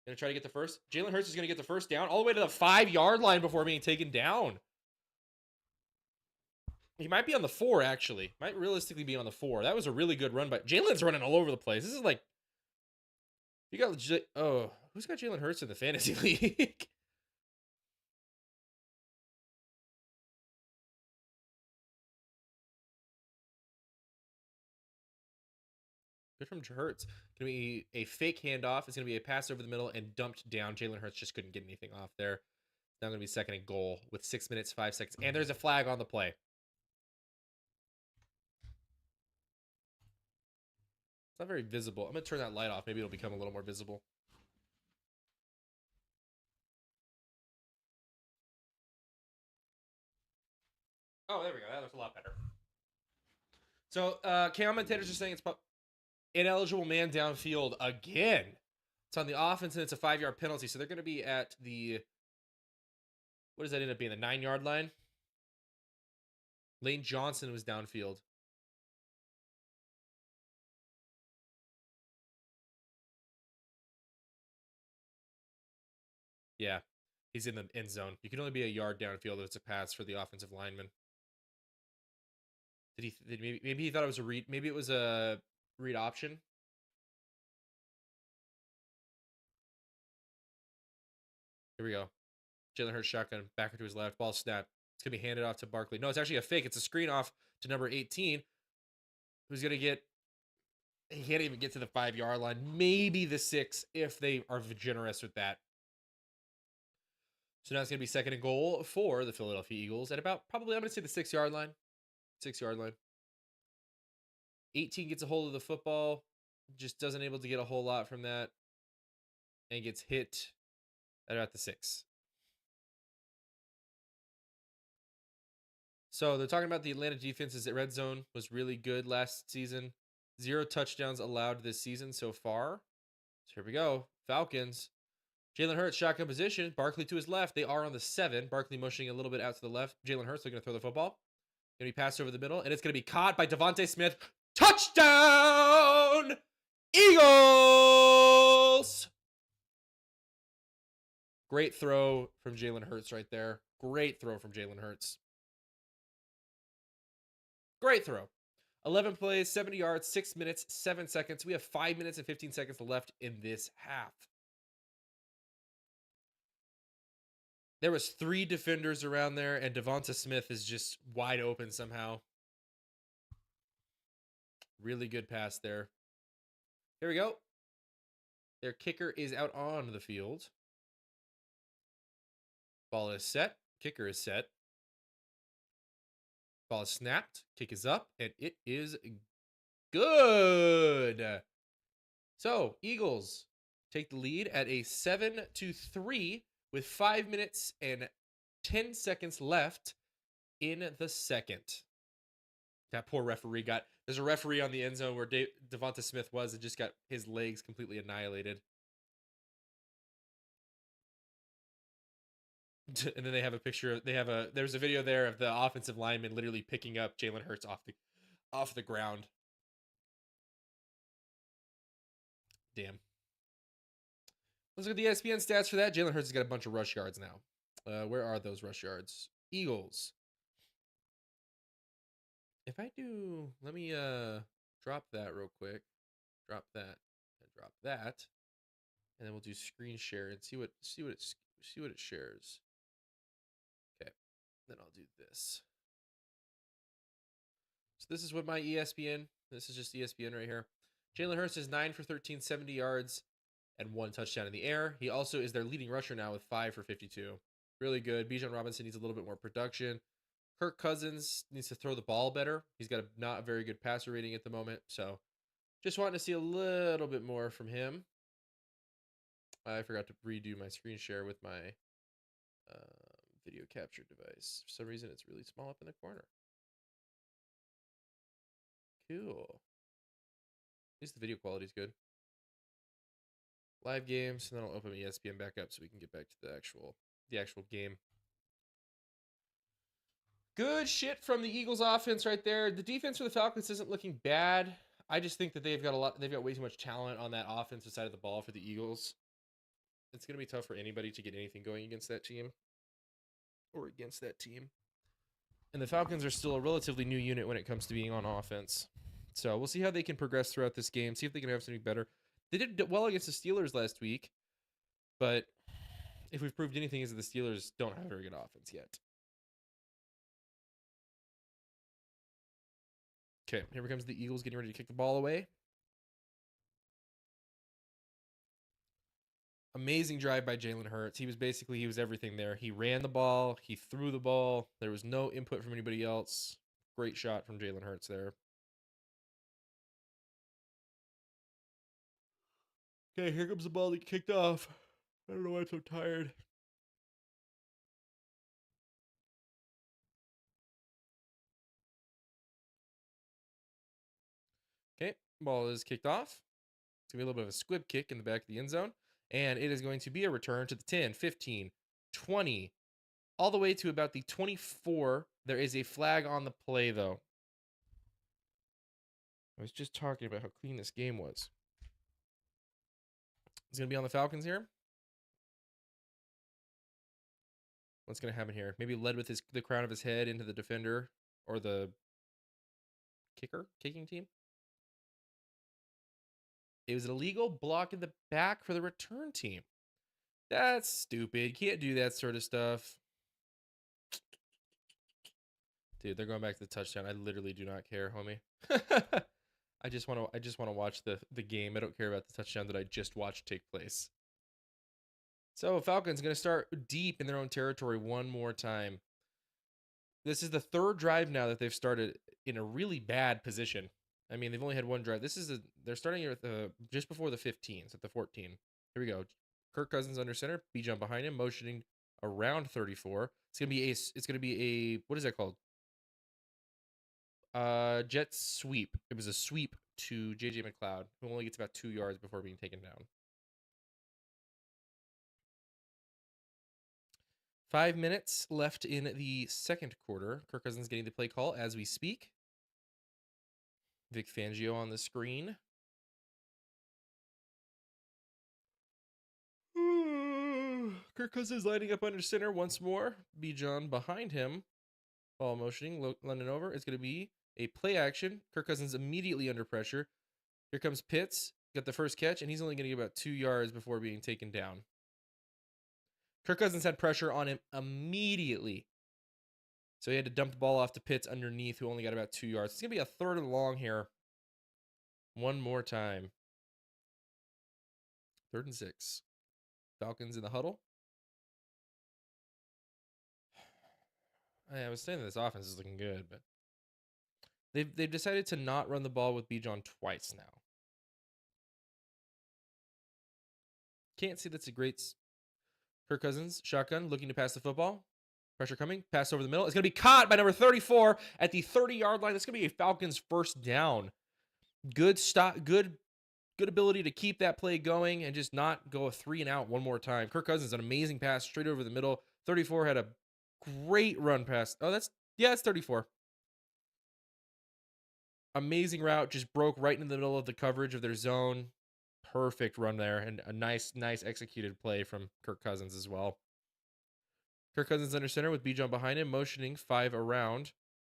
Speaker 1: Going to try to get the first. Jalen Hurts is going to get the first down all the way to the 5-yard line before being taken down. He might be on the 4, actually. Might realistically be on the 4. That was a really good run, but Jalen's running all over the place. This is like... You got legit... Oh, who's got Jalen Hurts in the fantasy league? Good from Hurts. Going to be a fake handoff. It's going to be a pass over the middle and dumped down. Jalen Hurts just couldn't get anything off there. Now going to be second and goal with 6 minutes, 5 seconds. And there's a flag on the play. It's not very visible. I'm going to turn that light off. Maybe it'll become a little more visible. Oh, there we go. That looks a lot better. So, commentators are saying it's ineligible man downfield again. It's on the offense, and it's a 5-yard penalty. So they're going to be at the... What does that end up being? The 9-yard line? Lane Johnson was downfield. Yeah, he's in the end zone. You can only be a yard downfield if it's a pass for the offensive lineman. Maybe he thought it was a read. Maybe it was a read option. Here we go. Jalen Hurts shotgun, backer to his left, ball snap. It's going to be handed off to Barkley. No, it's actually a fake. It's a screen off to number 18, who's going to get... He can't even get to the 5-yard line. Maybe the 6 if they are generous with that. So now it's going to be second and goal for the Philadelphia Eagles at about probably, I'm going to say the 6-yard line. 6-yard line. 18 gets a hold of the football. Just doesn't able to get a whole lot from that. And gets hit at about the 6. So they're talking about the Atlanta defense's red zone was really good last season. 0 touchdowns allowed this season so far. So here we go. Falcons. Jalen Hurts, shotgun position. Barkley to his left. They are on the 7. Barkley motioning a little bit out to the left. Jalen Hurts looking to throw the football. Going to be passed over the middle, and it's going to be caught by Devontae Smith. Touchdown! Eagles! Great throw from Jalen Hurts right there. Great throw from Jalen Hurts. Great throw. 11 plays, 70 yards, 6 minutes, 7 seconds. We have 5 minutes and 15 seconds left in this half. There was 3 defenders around there, and Devonta Smith is just wide open somehow. Really good pass there. Here we go. Their kicker is out on the field. Ball is set. Kicker is set. Ball is snapped. Kick is up, and it is good. So, Eagles take the lead at a 7-3 with 5 minutes and 10 seconds left in the second. That poor referee got... There's a referee on the end zone where Devonta Smith was and just got his legs completely annihilated. And then they have a picture. There's a video there of the offensive lineman literally picking up Jalen Hurts off the ground. Damn. Let's look at the ESPN stats for that. Jalen Hurts has got a bunch of rush yards now. Where are those rush yards? Eagles. If I do, let me drop that real quick. Drop that and drop that, and then we'll do screen share and see what it shares. Okay, then I'll do this. So this is what my ESPN. This is just ESPN right here. Jalen Hurts is 9 for 13, 70 yards, and 1 touchdown in the air. He also is their leading rusher now with 5 for 52. Really good. Bijan Robinson needs a little bit more production. Kirk Cousins needs to throw the ball better. He's got not a very good passer rating at the moment. So just wanting to see a little bit more from him. I forgot to redo my screen share with my video capture device. For some reason, it's really small up in the corner. Cool. At least the video quality is good. Live games, and then I'll open ESPN back up so we can get back to the actual game. Good shit from the Eagles offense right there. The defense for the Falcons isn't looking bad. I just think that they've got way too much talent on that offensive side of the ball for the Eagles. It's going to be tough for anybody to get anything going against that team or against that team. And the Falcons are still a relatively new unit when it comes to being on offense. So we'll see how they can progress throughout this game, see if they can have something better. They did well against the Steelers last week, but if we've proved anything is that the Steelers don't have a very good offense yet. Okay, here comes the Eagles getting ready to kick the ball away. Amazing drive by Jalen Hurts. He was everything there. He ran the ball, he threw the ball. There was no input from anybody else. Great shot from Jalen Hurts there. Okay, here comes the ball that kicked off. I don't know why I'm so tired. Okay, ball is kicked off. It's going to be a little bit of a squib kick in the back of the end zone. And it is going to be a return to the 10, 15, 20, all the way to about the 24. There is a flag on the play, though. I was just talking about how clean this game was. It's going to be on the Falcons here. What's going to happen here? Maybe led with the crown of his head into the defender or the kicking team. It was an illegal block in the back for the return team. That's stupid. Can't do that sort of stuff. Dude, they're going back to the touchdown. I literally do not care, homie. I just want to watch the game. I don't care about the touchdown that I just watched take place. So Falcons going to start deep in their own territory one more time. This is the third drive now that they've started in a really bad position. I mean, they've only had one drive. They're starting here at just before the 15, so at the 14. Here we go. Kirk Cousins under center. Bijan behind him, motioning around 34. It's gonna be a what is that called? Jet sweep. It was a sweep to JJ McLeod, who only gets about 2 yards before being taken down. 5 minutes left in the second quarter. Kirk Cousins getting the play call as we speak. Vic Fangio on the screen. Kirk Cousins lining up under center once more. Bijan behind him. Ball motioning, London over. It's going to be a play action. Kirk Cousins immediately under pressure. Here comes Pitts. Got the first catch, and he's only going to get about 2 yards before being taken down. Kirk Cousins had pressure on him immediately. So he had to dump the ball off to Pitts underneath, who only got about 2 yards. It's going to be a third and long here. One more time. 3rd and 6. Falcons in the huddle. I was saying that this offense is looking good, but they've decided to not run the ball with Bijan twice now. Can't see that's a great. Kirk Cousins, shotgun, looking to pass the football. Pressure coming, pass over the middle. It's going to be caught by number 34 at the 30-yard line. That's going to be a Falcons first down. Good stop, good ability to keep that play going and just not go a 3 and out one more time. Kirk Cousins, an amazing pass straight over the middle. 34 had a great run pass. Oh, it's 34. Amazing route, just broke right in the middle of the coverage of their zone. Perfect run there, and a nice executed play from Kirk Cousins as well. Kirk Cousins under center with Bijan behind him, motioning 5 around.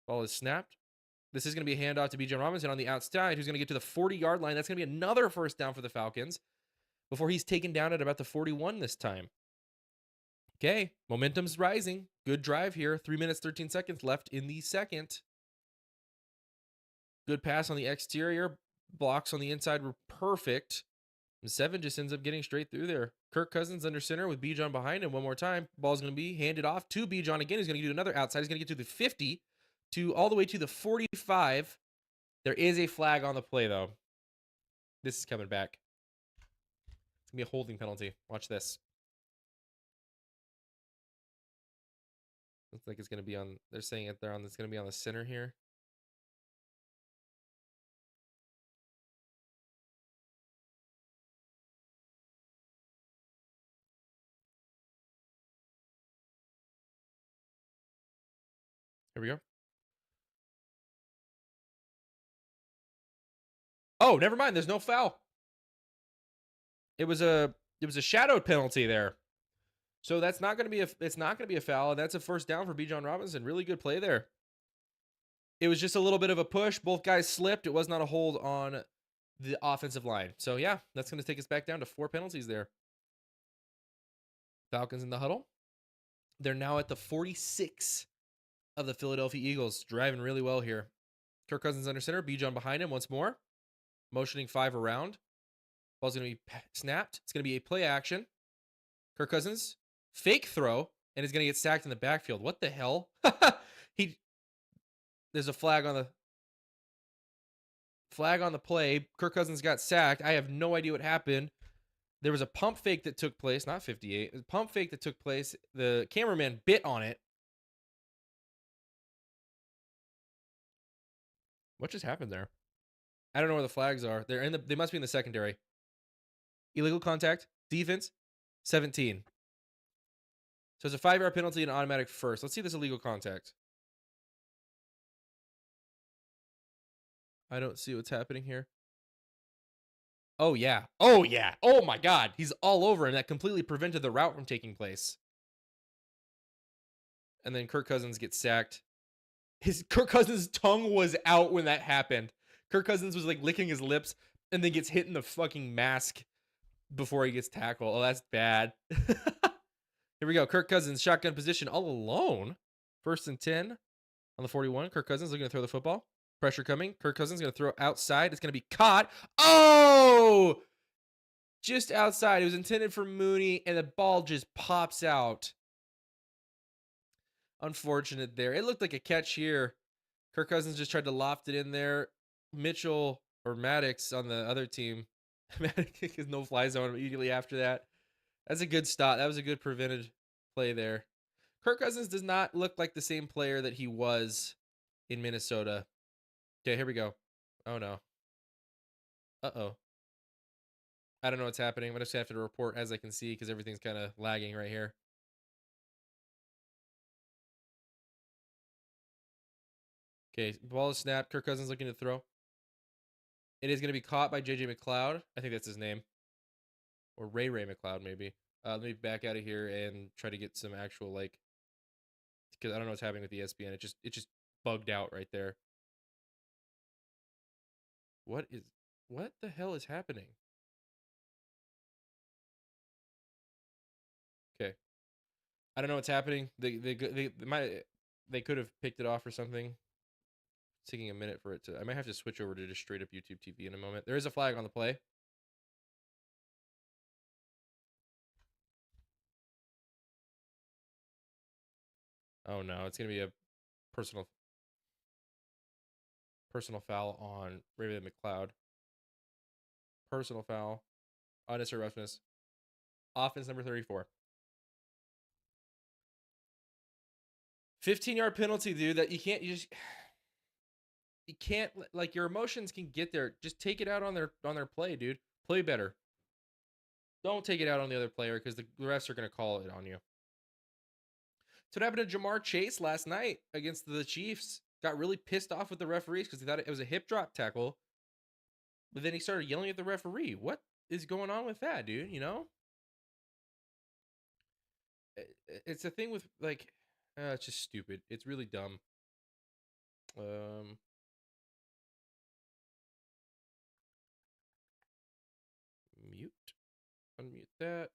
Speaker 1: Ball is snapped. This is going to be a handoff to Bijan Robinson on the outside, who's going to get to the 40-yard line. That's going to be another first down for the Falcons before he's taken down at about the 41 this time. Okay, momentum's rising. Good drive here. 3 minutes, 13 seconds left in the second. Good pass on the exterior. Blocks on the inside were perfect. And 7 just ends up getting straight through there. Kirk Cousins under center with Bijan behind him one more time. Ball's going to be handed off to Bijan again. He's going to do another outside. He's going to get to the 50 to all the way to the 45. There is a flag on the play, though. This is coming back. It's going to be a holding penalty. Watch this. Looks like it's going to be on. They're saying it there on. It's going to be on the center here. Here Here we go. Oh, never mind. There's no foul. It was a shadowed penalty there. So that's not going to be it's not going to be a foul. That's a first down for Bijan Robinson. Really good play there. It was just a little bit of a push. Both guys slipped. It was not a hold on the offensive line. So yeah, that's going to take us back down to 4 penalties there. Falcons in the huddle. They're now at the 46 of the Philadelphia Eagles. Driving really well here. Kirk Cousins under center. Bijan behind him once more. Motioning 5 around. Ball's going to be snapped. It's going to be a play action. Kirk Cousins, fake throw, and is going to get sacked in the backfield. What the hell? There's a flag on the play. Kirk Cousins got sacked. I have no idea what happened. There was a pump fake that took place, not 58. It was a pump fake that took place. The cameraman bit on it. What just happened there? I don't know where the flags are. They must be in the secondary. Illegal contact, defense, 17. So it's a 5-yard penalty and an automatic first. Let's see this illegal contact. I don't see what's happening here. Oh, yeah. Oh, yeah. Oh, my God. He's all over him. That completely prevented the route from taking place. And then Kirk Cousins gets sacked. Kirk Cousins' tongue was out when that happened. Kirk Cousins was like licking his lips and then gets hit in the fucking mask before he gets tackled. Oh, that's bad. Here we go. Kirk Cousins, shotgun position all alone. 1st and 10 on the 41. Kirk Cousins looking to throw the football. Pressure coming. Kirk Cousins going to throw outside. It's going to be caught. Oh! Just outside. It was intended for Mooney, and the ball just pops out. Unfortunate there. It looked like a catch here. Kirk Cousins just tried to loft it in there. Mitchell or Maddox on the other team. Maddox is no fly zone immediately after that. That's a good stop. That was a good prevented play there. Kirk Cousins does not look like the same player that he was in Minnesota. Okay, here we go. Oh, no. Uh-oh. I don't know what's happening. I'm going to have to report as I can see because everything's kind of lagging right here. Okay, ball is snapped. Kirk Cousins looking to throw. It is going to be caught by J.J. McLeod. I think that's his name. Or Ray McLeod, maybe. Let me back out of here and try to get some actual, like... Because I don't know what's happening with ESPN. It just bugged out right there. What the hell is happening? Okay. I don't know what's happening. They could have picked it off or something. It's taking a minute for it to... I might have to switch over to just straight up YouTube TV in a moment. There is a flag on the play. Oh no, it's going to be a personal foul on Ray McLeod. Personal foul. Unnecessary roughness. Offense number 34. 15-yard penalty, dude. That you can't, like, your emotions can get there. Just take it out on their play, dude. Play better. Don't take it out on the other player because the refs are going to call it on you. So what happened to Jamar Chase last night against the Chiefs? Got really pissed off with the referees because he thought it was a hip drop tackle. But then he started yelling at the referee. What is going on with that, dude? You know? It's a thing with, like, it's just stupid. It's really dumb. Mute. Unmute that.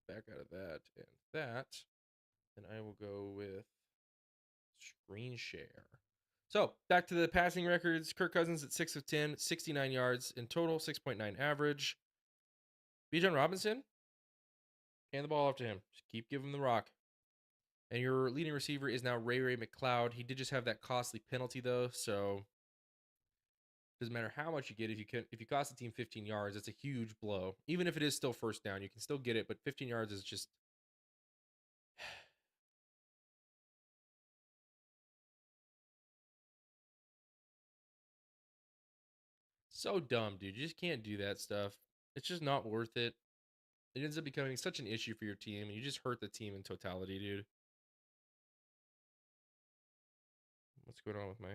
Speaker 1: Back out of that and that. And I will go with screen share. So, back to the passing records. Kirk Cousins at 6 of 10, 69 yards in total, 6.9 average. Bijan Robinson, hand the ball off to him. Just keep giving him the rock. And your leading receiver is now Ray McLeod. He did just have that costly penalty, though, so doesn't matter how much you get. If you cost the team 15 yards, it's a huge blow. Even if it is still first down, you can still get it, but 15 yards is just... so dumb, dude. You just can't do that stuff. It's just not worth it. It ends up becoming such an issue for your team, and you just hurt the team in totality, dude. What's going on with my...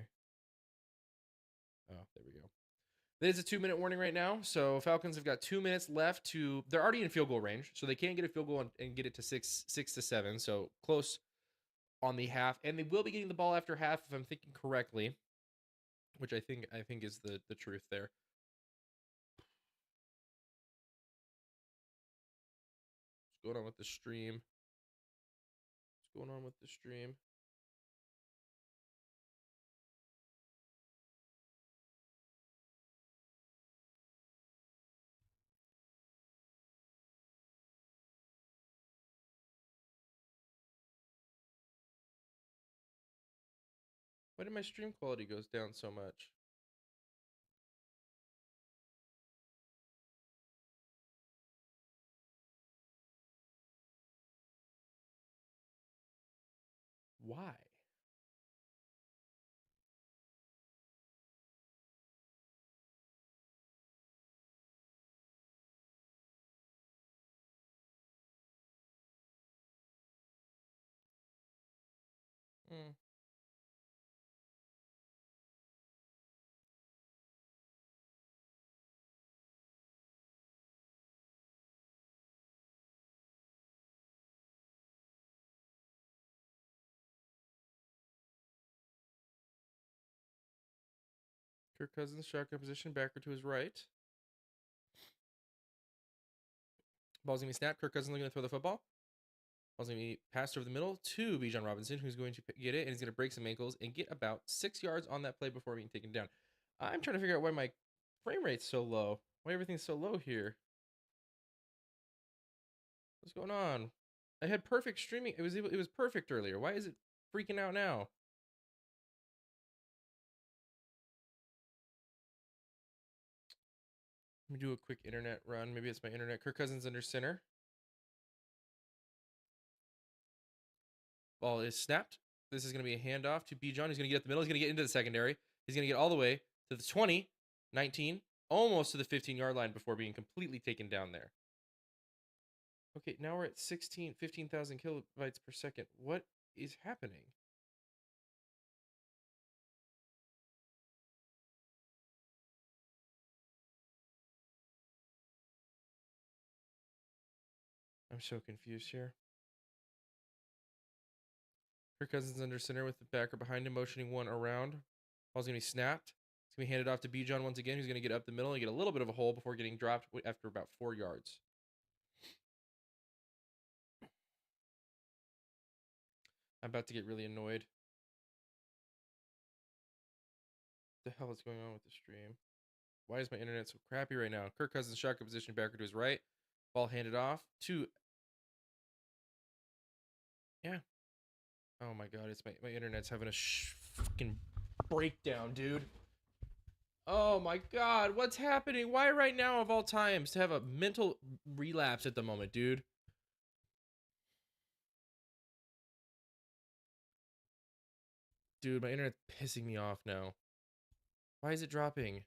Speaker 1: Oh, there we go. It is a 2-minute warning right now. So Falcons have got 2 minutes left to... They're already in field goal range, so they can get a field goal and get it to 6-7. So close on the half. And they will be getting the ball after half, if I'm thinking correctly, which I think is the truth there. What's going on with the stream? What's going on with the stream? Why did my stream quality goes down so much? Why? Hmm. Kirk Cousins, shotgun position, backer to his right. Ball's going to be snapped. Kirk Cousins looking to throw the football. Ball's going to be passed over the middle to Bijan Robinson, who's going to get it, and he's going to break some ankles and get about 6 yards on that play before being taken down. I'm trying to figure out why my frame rate's so low. Why everything's so low here. What's going on? I had perfect streaming. It was perfect earlier. Why is it freaking out now? Let me do a quick internet run. Maybe it's my internet. Kirk Cousins under center. Ball is snapped. This is going to be a handoff to Bijan. He's going to get up the middle. He's going to get into the secondary. He's going to get all the way to the 20, 19, almost to the 15-yard line before being completely taken down there. Okay, now we're at 15,000 kilobytes per second. What is happening? I'm so confused here. Kirk Cousins under center with the backer behind him, motioning one around. Ball's going to be snapped. It's going to be handed off to Bijan once again, who's going to get up the middle and get a little bit of a hole before getting dropped after about 4 yards. I'm about to get really annoyed. What the hell is going on with the stream? Why is my internet so crappy right now? Kirk Cousins shotgun position, backer to his right. Ball handed off to... Yeah. Oh my god, it's my internet's having a fucking breakdown, dude. Oh my god, what's happening? Why right now of all times to have a mental relapse at the moment, dude? Dude, my internet's pissing me off now. Why is it dropping?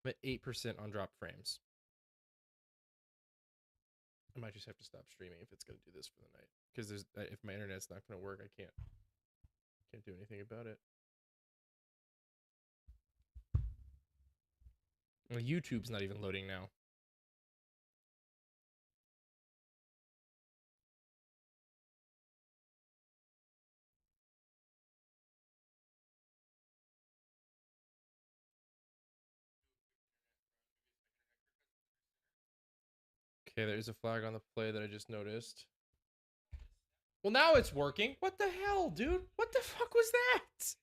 Speaker 1: I'm at 8% on drop frames. I might just have to stop streaming if it's gonna do this for the night. Because there's if my internet's not gonna work, I can't do anything about it. Well, YouTube's not even loading now. Okay, there's a flag on the play that I just noticed. Well, now it's working. What the hell, dude? What the fuck was that?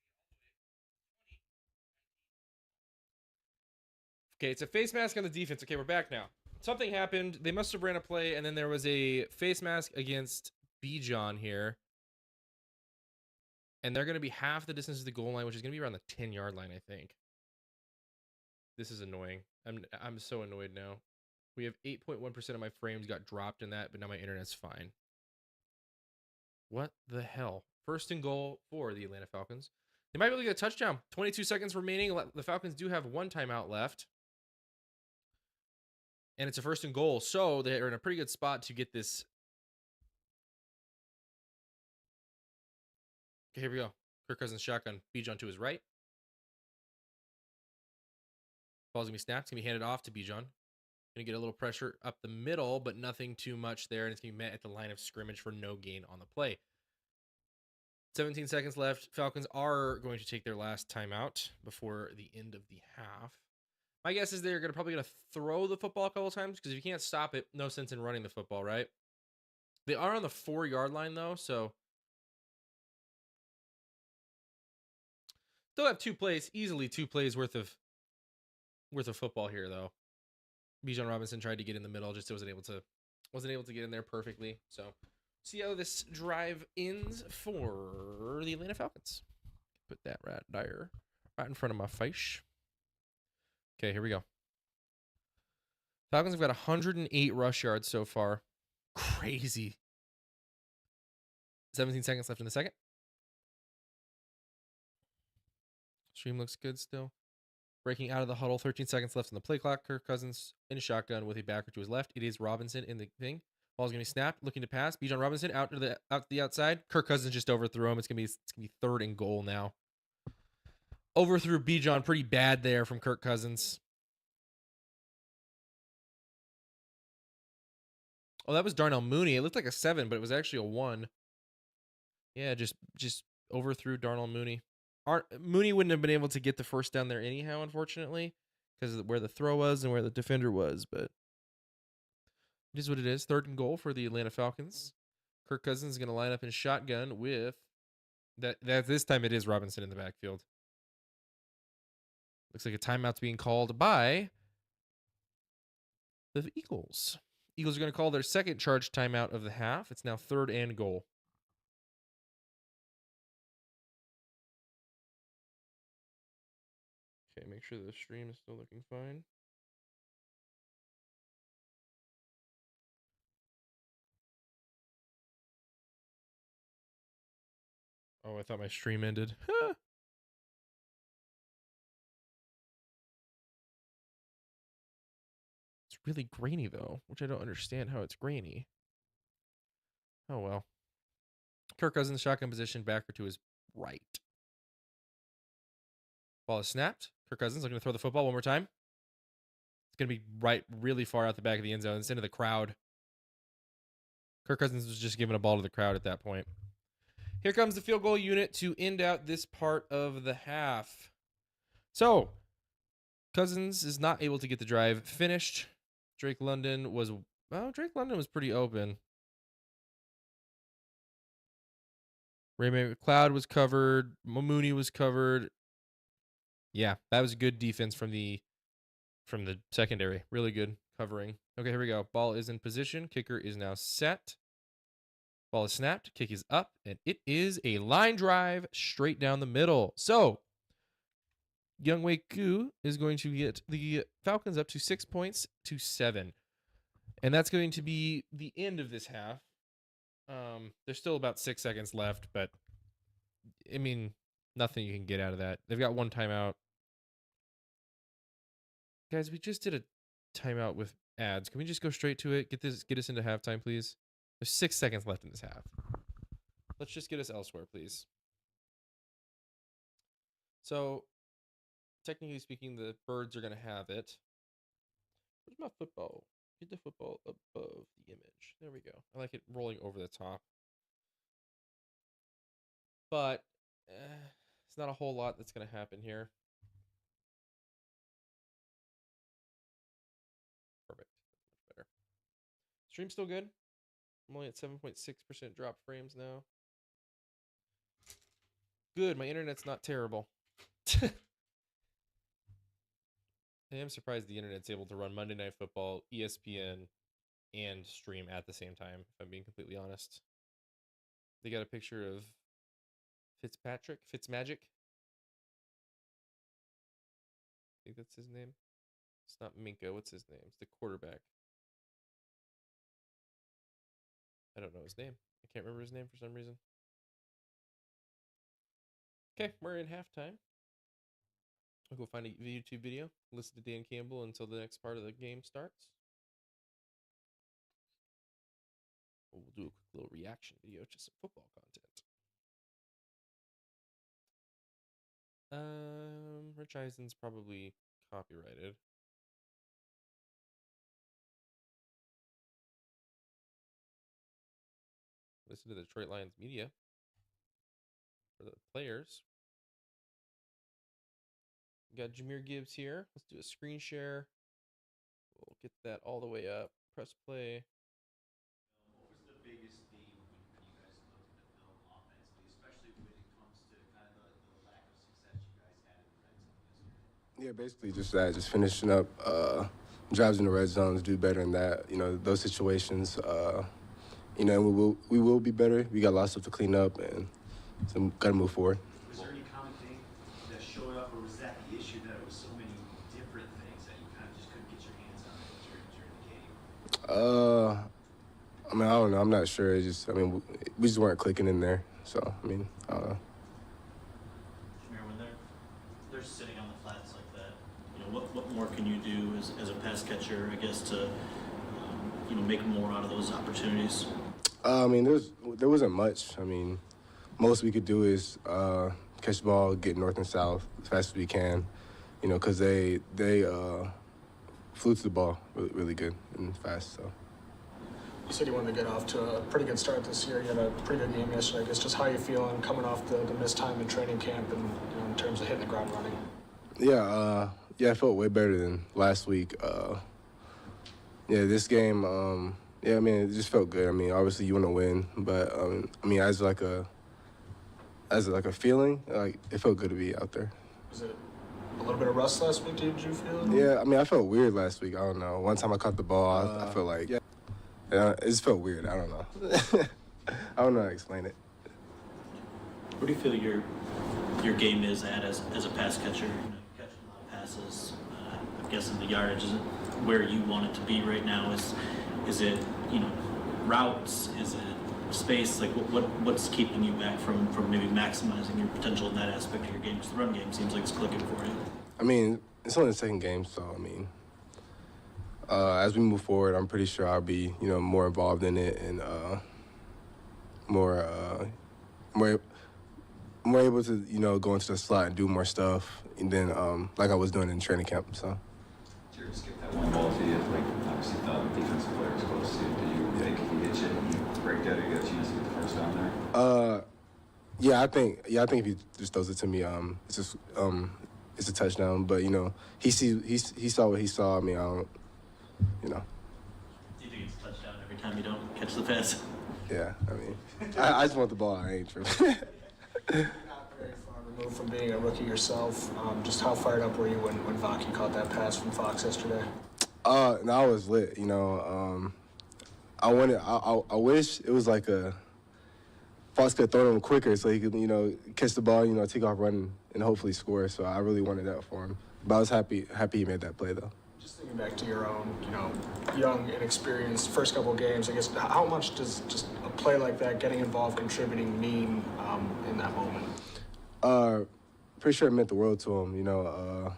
Speaker 1: Okay, it's a face mask on the defense. Okay, we're back now. Something happened. They must have ran a play, and then there was a face mask against Bijan here. And they're going to be half the distance to the goal line, which is going to be around the 10-yard line, I think. This is annoying. I'm so annoyed now. We have 8.1% of my frames got dropped in that, but now my internet's fine. What the hell? First and goal for the Atlanta Falcons. They might be able to get a touchdown. 22 seconds remaining. The Falcons do have one timeout left. And it's a 1st and goal. So they're in a pretty good spot to get this. Okay, here we go. Kirk Cousins shotgun. Bijan to his right. Ball's going to be snapped. It's going to be handed off to Bijan. Going to get a little pressure up the middle, but nothing too much there. And it's going to be met at the line of scrimmage for no gain on the play. 17 seconds left. Falcons are going to take their last timeout before the end of the half. My guess is they're probably going to throw the football a couple times because if you can't stop it, no sense in running the football, right? They are on the 4-yard line, though, so they'll have 2 plays, easily 2 plays worth of football here, though. Bijan Robinson tried to get in the middle, just wasn't able to get in there perfectly. So, see how this drive ends for the Atlanta Falcons. Put that right there, right in front of my face. Okay, here we go. Falcons have got 108 rush yards so far. Crazy. 17 seconds left in the second. Stream looks good still. Breaking out of the huddle. 13 seconds left on the play clock. Kirk Cousins in a shotgun with a backer to his left. It is Robinson in the thing. Ball's going to be snapped. Looking to pass. Bijan Robinson out to the outside. Kirk Cousins just overthrew him. It's going to be 3rd and goal now. Overthrew Bijan pretty bad there from Kirk Cousins. Oh, that was Darnell Mooney. It looked like a 7, but it was actually a 1. Yeah, just overthrew Darnell Mooney. Mooney wouldn't have been able to get the first down there anyhow, unfortunately, because of where the throw was and where the defender was. But it is what it is. 3rd and goal for the Atlanta Falcons. Kirk Cousins is going to line up in shotgun with that. This time it is Robinson in the backfield. Looks like a timeout's being called by the Eagles. Eagles are going to call their second charge timeout of the half. It's now 3rd and goal. Okay, make sure the stream is still looking fine. Oh, I thought my stream ended. It's really grainy, though, which I don't understand how it's grainy. Oh, well. Kirk Cousins, shotgun position, backer to his right. Ball is snapped. Kirk Cousins looking to throw the football one more time. It's going to be really far out the back of the end zone. It's into the crowd. Kirk Cousins was just giving a ball to the crowd at that point. Here comes the field goal unit to end out this part of the half. So, Cousins is not able to get the drive finished. Drake London was pretty open. Raymond McLeod was covered. Mooney was covered. Yeah, that was good defense from the secondary. Really good covering. Okay, here we go. Ball is in position. Kicker is now set. Ball is snapped. Kick is up, and it is a line drive straight down the middle. So, Younghoe Koo is going to get the Falcons up to 6 points to 7. And that's going to be the end of this half. There's still about 6 seconds left, but I mean, nothing you can get out of that. They've got one timeout. Guys, we just did a timeout with ads. Can we just go straight to it? Get us into halftime, please. There's 6 seconds left in this half. Let's just get us elsewhere, please. So, technically speaking, the Birds are going to have it. Where's my football? Get the football above the image. There we go. I like it rolling over the top. But it's not a whole lot that's going to happen here. Perfect. Much better. Stream's still good. I'm only at 7.6% drop frames now. Good. My internet's not terrible. I am surprised the internet's able to run Monday Night Football, ESPN, and stream at the same time, if I'm being completely honest. They got a picture of Fitzmagic. I think that's his name. It's not Minka. What's his name? It's the quarterback. I don't know his name. I can't remember his name for some reason. Okay, we're in halftime. I'll go find a YouTube video, listen to Dan Campbell until the next part of the game starts. We'll do a quick little reaction video to some football content. Rich Eisen's probably copyrighted. Listen to the Detroit Lions media for the players. We got Jahmyr Gibbs here. Let's do a screen share. We'll get that all the way up. Press play.
Speaker 2: What was the biggest theme when you guys looked at the film offensively, especially when it comes to kind of the lack of success you guys had in the red zone yesterday?
Speaker 3: Yeah, basically just that, just finishing up drives in the red zones, do better than that. You know, those situations. You know, we will be better. We got lots of stuff to clean up, and so got to move forward.
Speaker 2: Was there any common thing that showed up, or was that the issue that it was so many different things that you kind of just couldn't get your hands on during the game?
Speaker 3: I mean, I don't know. I'm not sure. It's just, I mean, we just weren't clicking in there. So, I mean, I don't know.
Speaker 4: Jahmyr, when they're sitting on the flats like that, you know, what more can you do as a pass catcher, I guess, to you know, make more out of those opportunities?
Speaker 3: I mean, there wasn't much. I mean, most we could do is catch the ball, get north and south as fast as we can. You know, because they flew to the ball really good and fast. So.
Speaker 5: You said you wanted to get off to a pretty good start this year. You had a pretty good game yesterday. I guess just how you feeling coming off the missed time in training camp and, you know, in terms of hitting the ground running.
Speaker 3: Yeah, I felt way better than last week. Yeah, this game, yeah, I mean, it just felt good. I mean, obviously you want to win, but I mean, as like a feeling, like it felt good to be out there.
Speaker 5: Was it a little bit of rust last week? Did you feel?
Speaker 3: Yeah, I mean, I felt weird last week. I don't know. One time I caught the ball, I felt like, yeah, it just felt weird. I don't know. I don't know how to explain it.
Speaker 4: Where do you feel your game is at as a pass catcher? You know, you're catching a lot of passes. I'm guessing the yardage isn't where you want it to be right now. Is it, you know, routes? Is it space? Like what's keeping you back from maybe maximizing your potential in that aspect of your game? Because the run game seems like it's clicking for you.
Speaker 3: I mean, it's only the second game, so I mean, as we move forward, I'm pretty sure I'll be, you know, more involved in it and more able to, you know, go into the slot and do more stuff than like I was doing in training camp. So.
Speaker 6: Jared, skip that one ball to you. Like, obviously, thought the defensive player was close to you. Do you think if he hit you and you break that, you got a chance to get the first down there?
Speaker 3: Yeah, I think if he just throws it to me, it's just it's a touchdown. But you know, he saw what he saw. I mean, I don't, you know.
Speaker 4: Do you think it's a touchdown every time you don't catch the pass?
Speaker 3: Yeah, I mean, I just want the ball. I ain't tripping.
Speaker 5: You're not very far removed from being a rookie yourself. Just how fired up were you when Vaki caught that pass from Fox yesterday?
Speaker 3: No, I was lit. You know, I wish it was like Fox could throw him quicker so he could, you know, catch the ball, you know, take off running and hopefully score. So I really wanted that for him. But I was happy he made that play though.
Speaker 5: Just thinking back to your own, you know, young, inexperienced first couple of games, I guess, how much does just a play like that, getting involved, contributing, mean in that moment?
Speaker 3: Pretty sure it meant the world to him. You know,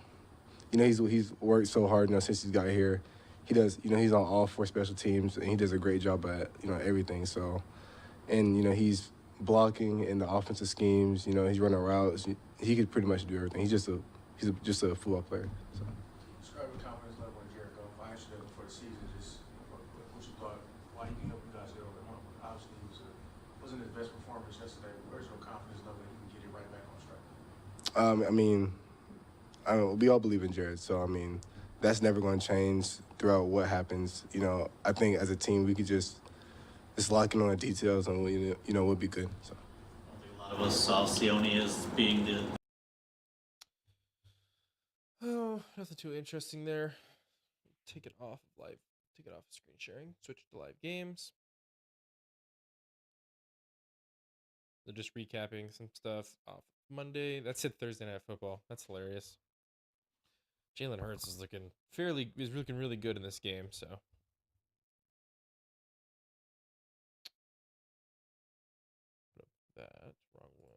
Speaker 3: he's worked so hard, you know, since he's got here. He does, you know, he's on all 4 special teams and he does a great job at, you know, everything. So, and you know, he's blocking in the offensive schemes. You know, he's running routes. He could pretty much do everything. He's just a football player. So.
Speaker 7: Describe your confidence level in Jericho. I asked you that before the season. Just what you thought, why he can help you guys get over the hump. Obviously, he wasn't his best performance yesterday. Where's your confidence level that he can get it right back on track?
Speaker 3: I mean, we all believe in Jared, so I mean, that's never going to change throughout what happens. You know, I think as a team we could just lock in on the details and we'll be good. So.
Speaker 4: I think a lot of us saw Sione as being the.
Speaker 1: Oh, nothing too interesting there. Take it off of screen sharing. Switch to live games. They're just recapping some stuff off Monday. That's it. Thursday Night Football. That's hilarious. Jalen Hurts is looking really good in this game. So that wrong one.